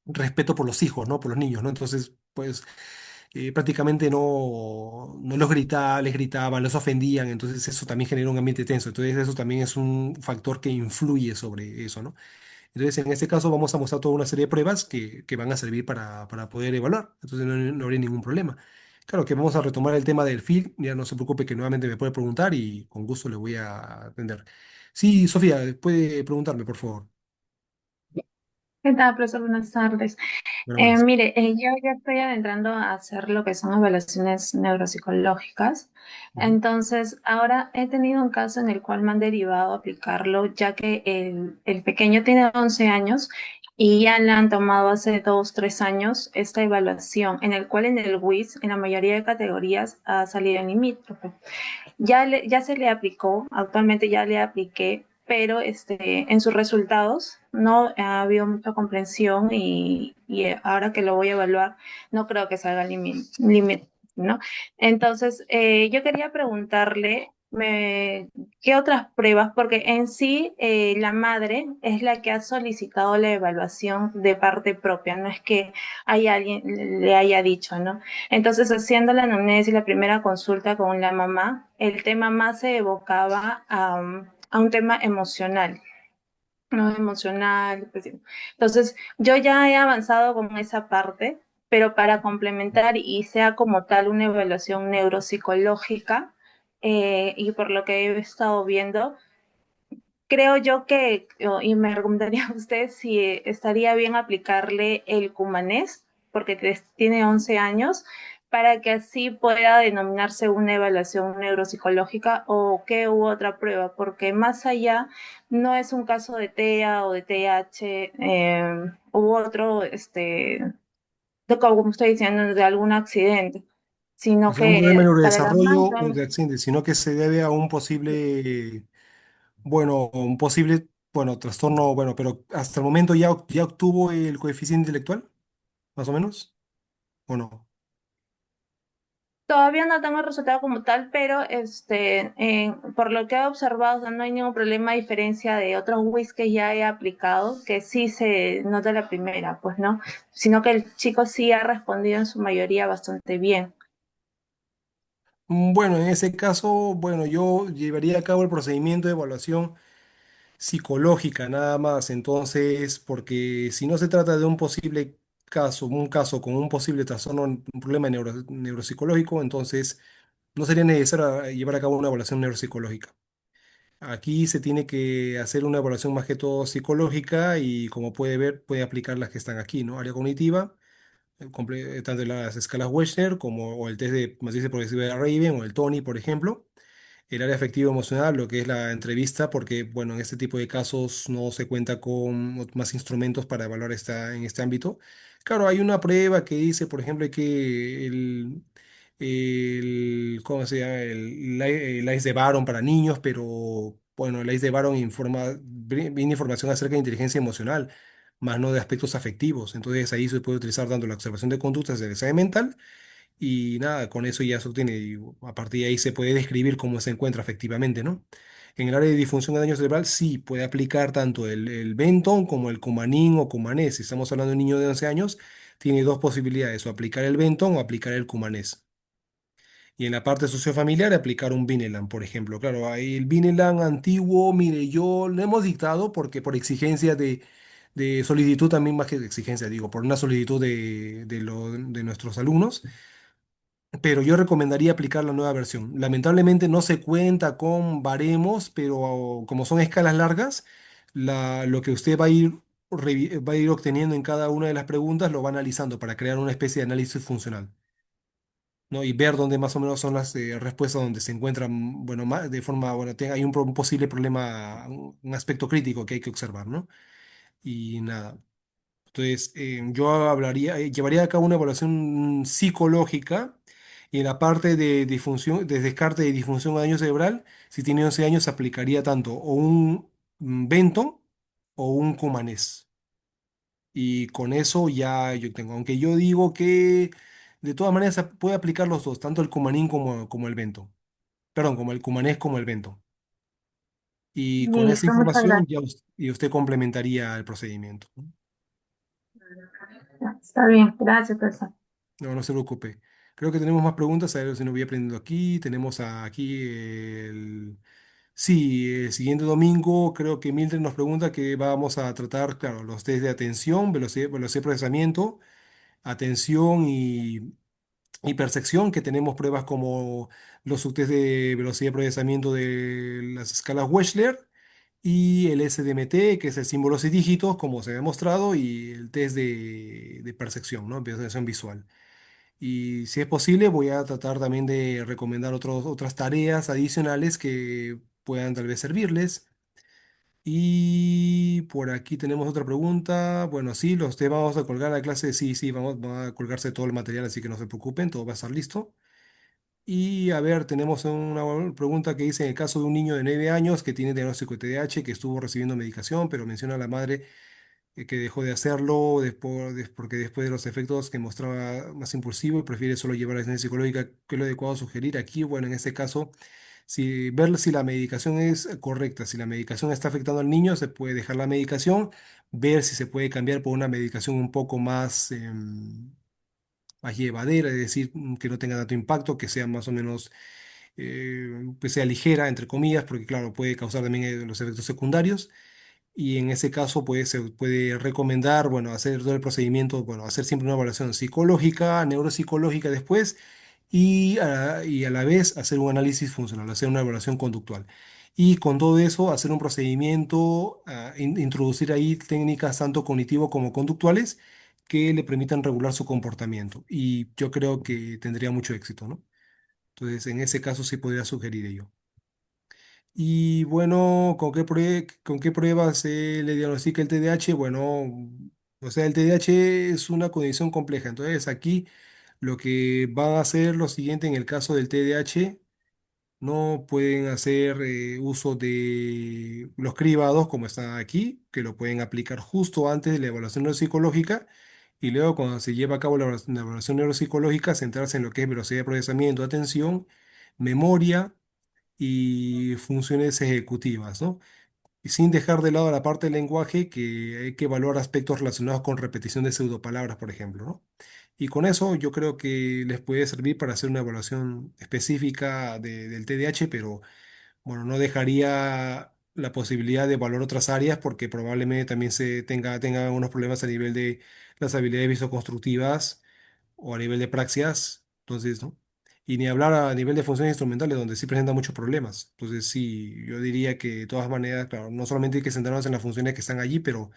respeto por los hijos, ¿no? Por los niños, ¿no? Entonces, pues prácticamente no les gritaban, los ofendían, entonces eso también genera un ambiente tenso, entonces eso también es un factor que influye sobre eso, ¿no? Entonces, en este caso vamos a mostrar toda una serie de pruebas que van a servir para poder evaluar. Entonces, no habría ningún problema. Claro que vamos a retomar el tema del film. Ya no se preocupe que nuevamente me puede preguntar y con gusto le voy a atender. Sí, Sofía, puede preguntarme, por favor. ¿Qué tal, profesor? Buenas tardes. Bueno, buenas. Mire, yo ya estoy adentrando a hacer lo que son evaluaciones neuropsicológicas. Ujú. Entonces, ahora he tenido un caso en el cual me han derivado a aplicarlo, ya que el pequeño tiene 11 años y ya le han tomado hace 2, 3 años esta evaluación, en el cual en el WIS, en la mayoría de categorías, ha salido en limítrofe. Ya se le aplicó, actualmente ya le apliqué, pero en sus resultados no ha habido mucha comprensión y ahora que lo voy a evaluar, no creo que salga límite, ¿no? Entonces, yo quería preguntarle qué otras pruebas, porque en sí la madre es la que ha solicitado la evaluación de parte propia, no es que hay alguien le haya dicho, ¿no? Entonces, haciendo la anamnesis y la primera consulta con la mamá, el tema más se evocaba a un tema emocional, ¿no? Emocional, depresivo. Entonces, yo ya he avanzado con esa parte, pero para complementar y sea como tal una evaluación neuropsicológica, y por lo que he estado viendo, creo yo que, y me recomendaría a usted si estaría bien aplicarle el cumanés, porque tiene 11 años, para que así pueda denominarse una evaluación neuropsicológica o qué u otra prueba, porque más allá no es un caso de TEA o de TH u otro, como estoy diciendo, de algún accidente, O sino sea, un problema de que para la neurodesarrollo o madre. de accidente, sino que se debe a un posible, bueno, bueno, trastorno, bueno, pero hasta el momento ya obtuvo el coeficiente intelectual, más o menos, ¿o no? Todavía no tengo el resultado como tal, pero por lo que he observado, o sea, no hay ningún problema a diferencia de otros WIS que ya he aplicado, que sí se nota la primera, pues no, sino que el chico sí ha respondido en su mayoría bastante bien. Bueno, en ese caso, bueno, yo llevaría a cabo el procedimiento de evaluación psicológica nada más, entonces, porque si no se trata de un posible caso, un caso con un posible trastorno, un problema neuropsicológico, entonces no sería necesario llevar a cabo una evaluación neuropsicológica. Aquí se tiene que hacer una evaluación más que todo psicológica y como puede ver, puede aplicar las que están aquí, ¿no? Área cognitiva, tanto las escalas Wechsler como o el test de matriz progresiva de Raven o el Tony, por ejemplo, el área afectivo emocional, lo que es la entrevista, porque bueno, en este tipo de casos no se cuenta con más instrumentos para evaluar en este ámbito. Claro, hay una prueba que dice, por ejemplo, que ¿cómo se llama? El ICE de Baron para niños, pero bueno, el ICE de Baron brinda información acerca de inteligencia emocional, más no de aspectos afectivos. Entonces ahí se puede utilizar tanto la observación de conductas del examen mental y nada, con eso ya se obtiene, y a partir de ahí se puede describir cómo se encuentra efectivamente, ¿no? En el área de disfunción de daño cerebral sí puede aplicar tanto el Benton como el Cumanín o Cumanés. Si estamos hablando de un niño de 11 años, tiene dos posibilidades, o aplicar el Benton o aplicar el Cumanés. Y en la parte sociofamiliar, aplicar un Bineland, por ejemplo. Claro, ahí el Bineland antiguo, mire, yo lo hemos dictado porque por exigencia de solicitud, también más que de exigencia, digo, por una solicitud de nuestros alumnos, pero yo recomendaría aplicar la nueva versión. Lamentablemente no se cuenta con baremos, pero como son escalas largas, lo que usted va a ir obteniendo en cada una de las preguntas lo va analizando para crear una especie de análisis funcional. ¿no? Y ver dónde más o menos son las respuestas donde se encuentran, bueno, de forma, bueno, hay un posible problema, un aspecto crítico que hay que observar, ¿no? Y nada. Entonces, yo hablaría, llevaría a cabo una evaluación psicológica y en la parte de disfunción, de descarte de disfunción de daño cerebral, si tiene 11 años, aplicaría tanto o un Benton o un Cumanés. Y con eso ya yo tengo, aunque yo digo que de todas maneras se puede aplicar los dos, tanto el Cumanín como el Benton. Perdón, como el Cumanés como el Benton. Y con esa Listo, muchas información gracias. ya y usted complementaría el procedimiento, ¿no? Está bien, gracias, profesor. No, no se preocupe. Creo que tenemos más preguntas, a ver si nos voy aprendiendo aquí. Tenemos aquí Sí, el siguiente domingo creo que Mildred nos pregunta que vamos a tratar, claro, los test de atención, velocidad de procesamiento, atención y percepción, que tenemos pruebas como los subtest de velocidad de procesamiento de las escalas Wechsler y el SDMT, que es el símbolos y dígitos, como se ha demostrado, y el test de percepción, ¿no? Percepción visual. Y si es posible, voy a tratar también de recomendar otras tareas adicionales que puedan tal vez servirles. Y por aquí tenemos otra pregunta. Bueno, sí, los temas vamos a colgar la clase. Sí, sí, va a colgarse todo el material, así que no se preocupen, todo va a estar listo. Y a ver, tenemos una pregunta que dice, en el caso de un niño de 9 años que tiene diagnóstico de TDAH, que estuvo recibiendo medicación, pero menciona a la madre que dejó de hacerlo porque después de los efectos que mostraba más impulsivo y prefiere solo llevar a la asistencia psicológica. ¿Qué es lo adecuado sugerir aquí? Bueno, en este caso, si ver si la medicación es correcta, si la medicación está afectando al niño, se puede dejar la medicación, ver si se puede cambiar por una medicación un poco más, más llevadera, es decir, que no tenga tanto impacto, que sea más o menos, que sea ligera, entre comillas, porque claro, puede causar también los efectos secundarios. Y en ese caso pues, se puede recomendar, bueno, hacer todo el procedimiento, bueno, hacer siempre una evaluación psicológica, neuropsicológica después y a la vez hacer un análisis funcional, hacer una evaluación conductual. Y con todo eso hacer un procedimiento, introducir ahí técnicas tanto cognitivo como conductuales que le permitan regular su comportamiento. Y yo creo que tendría mucho éxito, ¿no? Entonces, en ese caso sí podría sugerir ello. Y bueno, con qué pruebas se le diagnostica el TDAH? Bueno, o sea, el TDAH es una condición compleja. Entonces, aquí lo que van a hacer lo siguiente en el caso del TDAH, no pueden hacer uso de los cribados como está aquí, que lo pueden aplicar justo antes de la evaluación neuropsicológica. Y luego, cuando se lleva a cabo la evaluación neuropsicológica, centrarse en lo que es velocidad de procesamiento, atención, memoria y funciones ejecutivas, ¿no? Y sin dejar de lado la parte del lenguaje, que hay que evaluar aspectos relacionados con repetición de pseudopalabras, por ejemplo, ¿no? Y con eso yo creo que les puede servir para hacer una evaluación específica del TDAH, pero bueno, no dejaría la posibilidad de evaluar otras áreas porque probablemente también tenga unos problemas a nivel de las habilidades visoconstructivas o a nivel de praxias, entonces, ¿no? Y ni hablar a nivel de funciones instrumentales, donde sí presenta muchos problemas. Entonces, sí, yo diría que de todas maneras, claro, no solamente hay que centrarnos en las funciones que están allí, pero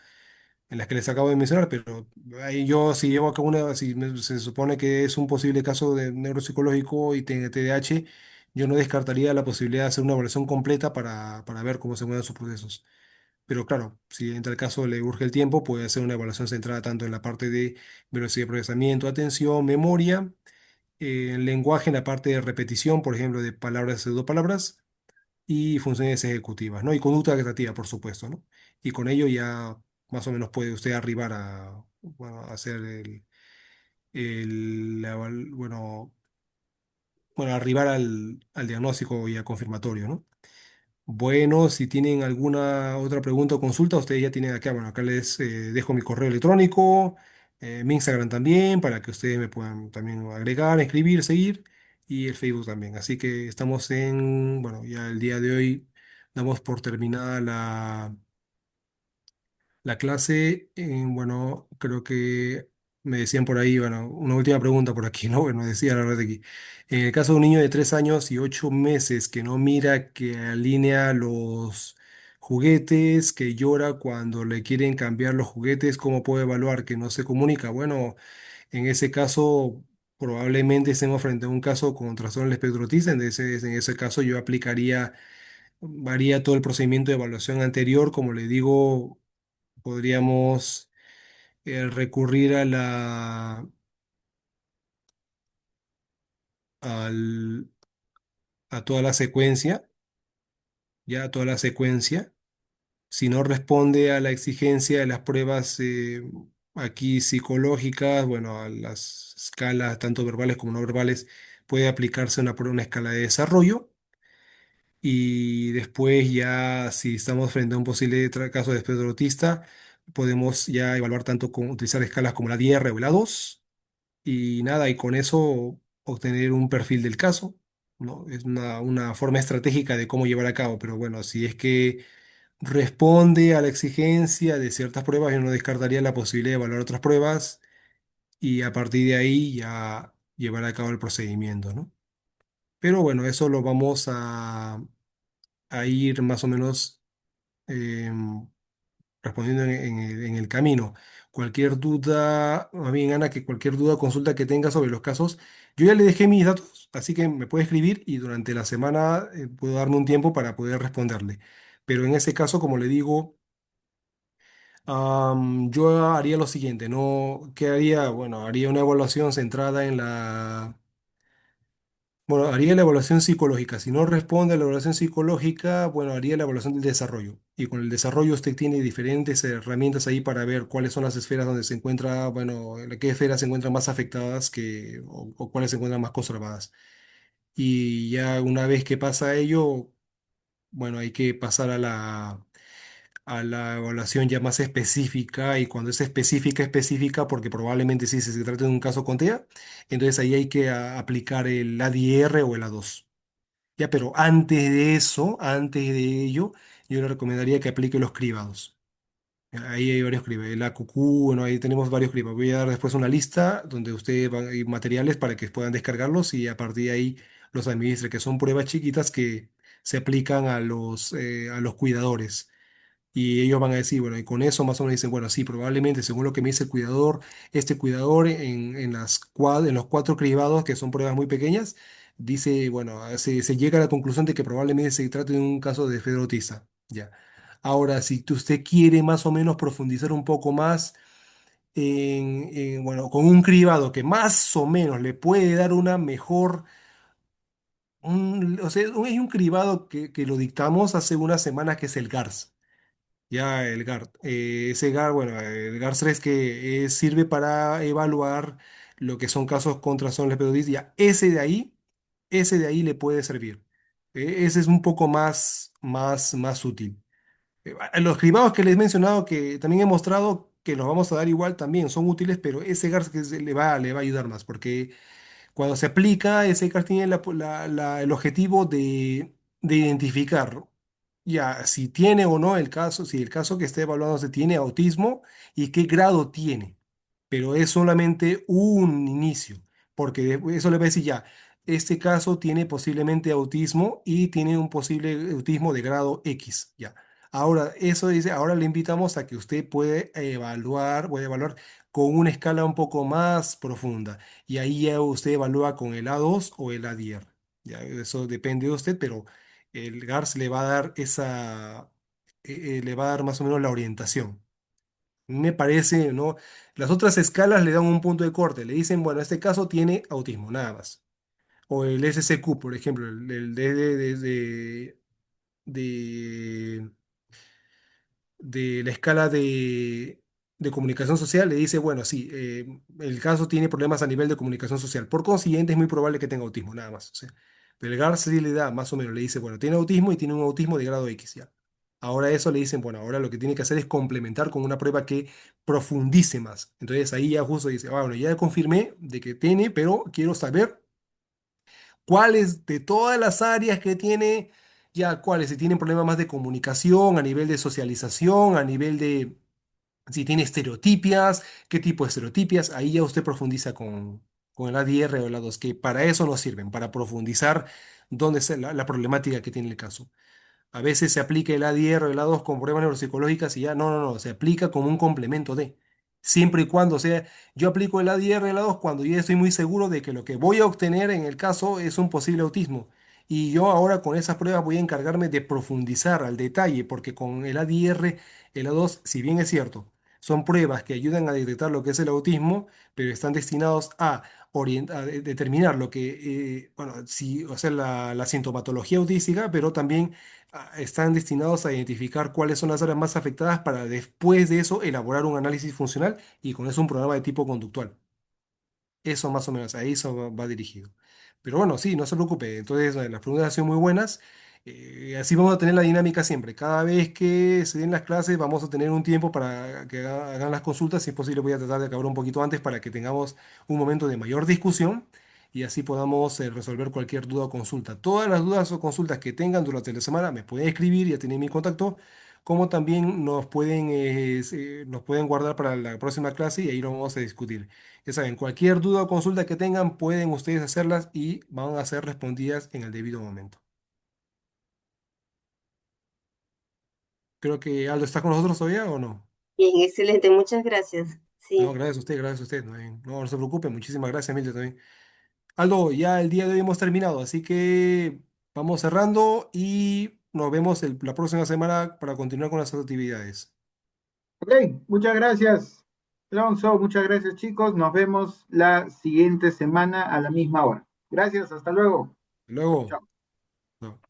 en las que les acabo de mencionar, pero ahí yo si llevo a cabo si se supone que es un posible caso de neuropsicológico y TDAH, yo no descartaría la posibilidad de hacer una evaluación completa para ver cómo se mueven sus procesos. Pero claro, si en tal caso le urge el tiempo, puede hacer una evaluación centrada tanto en la parte de velocidad de procesamiento, atención, memoria, el lenguaje en la parte de repetición, por ejemplo, de palabras, pseudopalabras, y funciones ejecutivas, ¿no? Y conducta creativa, por supuesto, ¿no? Y con ello ya más o menos puede usted arribar bueno, a hacer bueno, arribar al diagnóstico ya confirmatorio, ¿no? Bueno, si tienen alguna otra pregunta o consulta, ustedes ya tienen acá, bueno, acá les dejo mi correo electrónico, mi Instagram también, para que ustedes me puedan también agregar, escribir, seguir, y el Facebook también. Así que estamos bueno, ya el día de hoy damos por terminada la clase. Bueno, creo que me decían por ahí, bueno, una última pregunta por aquí, ¿no? Bueno, decía la verdad aquí. En el caso de un niño de 3 años y 8 meses que no mira, que alinea los juguetes, que llora cuando le quieren cambiar los juguetes, ¿cómo puede evaluar que no se comunica? Bueno, en ese caso. probablemente estemos frente a un caso con trastorno del espectro autista. En ese caso yo varía todo el procedimiento de evaluación anterior. Como le digo, podríamos recurrir al- a toda la secuencia, ya a toda la secuencia. Si no responde a la exigencia de las pruebas aquí psicológicas, bueno, a las escalas tanto verbales como no verbales, puede aplicarse una escala de desarrollo. Y después ya, si estamos frente a un posible caso de espectro autista, podemos ya evaluar tanto con utilizar escalas como la DR o la 2 y nada, y con eso obtener un perfil del caso, ¿no? Es una forma estratégica de cómo llevar a cabo, pero bueno, si es que responde a la exigencia de ciertas pruebas, yo no descartaría la posibilidad de evaluar otras pruebas y a partir de ahí ya llevar a cabo el procedimiento, ¿no? Pero bueno, eso lo vamos a ir más o menos em, respondiendo en el camino. Cualquier duda, más bien Ana, que cualquier duda o consulta que tenga sobre los casos, yo ya le dejé mis datos, así que me puede escribir y durante la semana puedo darme un tiempo para poder responderle. Pero en ese caso, como le digo, yo haría lo siguiente, ¿no? ¿Qué haría? Bueno, haría una evaluación centrada en bueno, haría la evaluación psicológica. Si no responde a la evaluación psicológica, bueno, haría la evaluación del desarrollo. Y con el desarrollo usted tiene diferentes herramientas ahí para ver cuáles son las esferas donde se encuentra, bueno, en qué esferas se encuentran más afectadas o cuáles se encuentran más conservadas. Y ya una vez que pasa ello, bueno, hay que pasar a la evaluación ya más específica y cuando es específica, específica, porque probablemente sí se trata de un caso con TEA, entonces ahí hay que aplicar el ADR o el A2. Ya, pero antes de eso, antes de ello, yo le recomendaría que aplique los cribados. Ahí hay varios cribados. El AQQ, bueno, ahí tenemos varios cribados. Voy a dar después una lista donde ustedes van a ir materiales para que puedan descargarlos y a partir de ahí los administre, que son pruebas chiquitas que se aplican a los cuidadores. Y ellos van a decir, bueno, y con eso más o menos dicen, bueno, sí, probablemente, según lo que me dice el cuidador, este cuidador en los cuatro cribados, que son pruebas muy pequeñas, dice, bueno, se llega a la conclusión de que probablemente se trate de un caso de Fedro autista. Ya. Ahora, si usted quiere más o menos profundizar un poco más bueno, con un cribado que más o menos le puede dar una mejor, o sea, hay un cribado que lo dictamos hace unas semanas que es el GARS. Ya el GART. Ese GART, bueno, el GART 3 que sirve para evaluar lo que son casos contra son les ya ese de ahí le puede servir. Ese es un poco más útil. Los cribados que les he mencionado, que también he mostrado que los vamos a dar igual también, son útiles, pero ese GART le va a ayudar más, porque cuando se aplica, ese CAR tiene el objetivo de identificar ya si tiene o no el caso, si el caso que esté evaluándose tiene autismo y qué grado tiene. Pero es solamente un inicio, porque eso le va a decir ya, este caso tiene posiblemente autismo y tiene un posible autismo de grado X, ya. Ahora, eso dice, ahora le invitamos a que usted puede evaluar con una escala un poco más profunda. Y ahí ya usted evalúa con el A2 o el A10. Ya, eso depende de usted, pero el GARS le va a dar le va a dar más o menos la orientación. Me parece, ¿no? Las otras escalas le dan un punto de corte, le dicen, bueno, este caso tiene autismo, nada más. O el SCQ, por ejemplo, el de la escala de comunicación social, le dice, bueno, sí, el caso tiene problemas a nivel de comunicación social. Por consiguiente, es muy probable que tenga autismo, nada más. O sea, pero el GAR sí le da, más o menos, le dice, bueno, tiene autismo y tiene un autismo de grado X ya. Ahora eso le dicen, bueno, ahora lo que tiene que hacer es complementar con una prueba que profundice más. Entonces ahí ya justo dice, bueno, ya confirmé de que tiene, pero quiero saber cuáles de todas las áreas que tiene, ya cuáles, si tienen problemas más de comunicación, a nivel de socialización, a nivel de si tiene estereotipias, qué tipo de estereotipias, ahí ya usted profundiza con el ADR o el A2, que para eso nos sirven, para profundizar dónde es la problemática que tiene el caso. A veces se aplica el ADR o el A2 con pruebas neuropsicológicas y ya, no, no, no, se aplica como un complemento de. siempre y cuando, o sea, yo aplico el ADR y el A2 cuando ya estoy muy seguro de que lo que voy a obtener en el caso es un posible autismo. Y yo ahora con esas pruebas voy a encargarme de profundizar al detalle, porque con el ADR, el A2, si bien es cierto, son pruebas que ayudan a detectar lo que es el autismo, pero están destinados a, a determinar lo que, bueno, sí, o sea, la sintomatología autística, pero también están destinados a identificar cuáles son las áreas más afectadas para después de eso elaborar un análisis funcional y con eso un programa de tipo conductual. Eso más o menos, a eso va dirigido. Pero bueno, sí, no se preocupe. Entonces, las preguntas han sido muy buenas. Así vamos a tener la dinámica siempre. Cada vez que se den las clases, vamos a tener un tiempo para que hagan las consultas. Si es posible, voy a tratar de acabar un poquito antes para que tengamos un momento de mayor discusión y así podamos resolver cualquier duda o consulta. Todas las dudas o consultas que tengan durante la semana me pueden escribir, ya tienen mi contacto, como también nos pueden guardar para la próxima clase y ahí lo vamos a discutir. Ya saben, cualquier duda o consulta que tengan, pueden ustedes hacerlas y van a ser respondidas en el debido momento. Creo que Aldo está con nosotros todavía o no. Bien, excelente, muchas gracias. No, Sí, gracias a usted, gracias a usted. No se preocupe, muchísimas gracias, Emilio, también. Aldo, ya el día de hoy hemos terminado, así que vamos cerrando y nos vemos la próxima semana para continuar con las actividades. Ok, muchas gracias, Alonso. Muchas gracias, chicos. Nos vemos la siguiente semana a la misma hora. Gracias, hasta luego. Luego. Chao. No.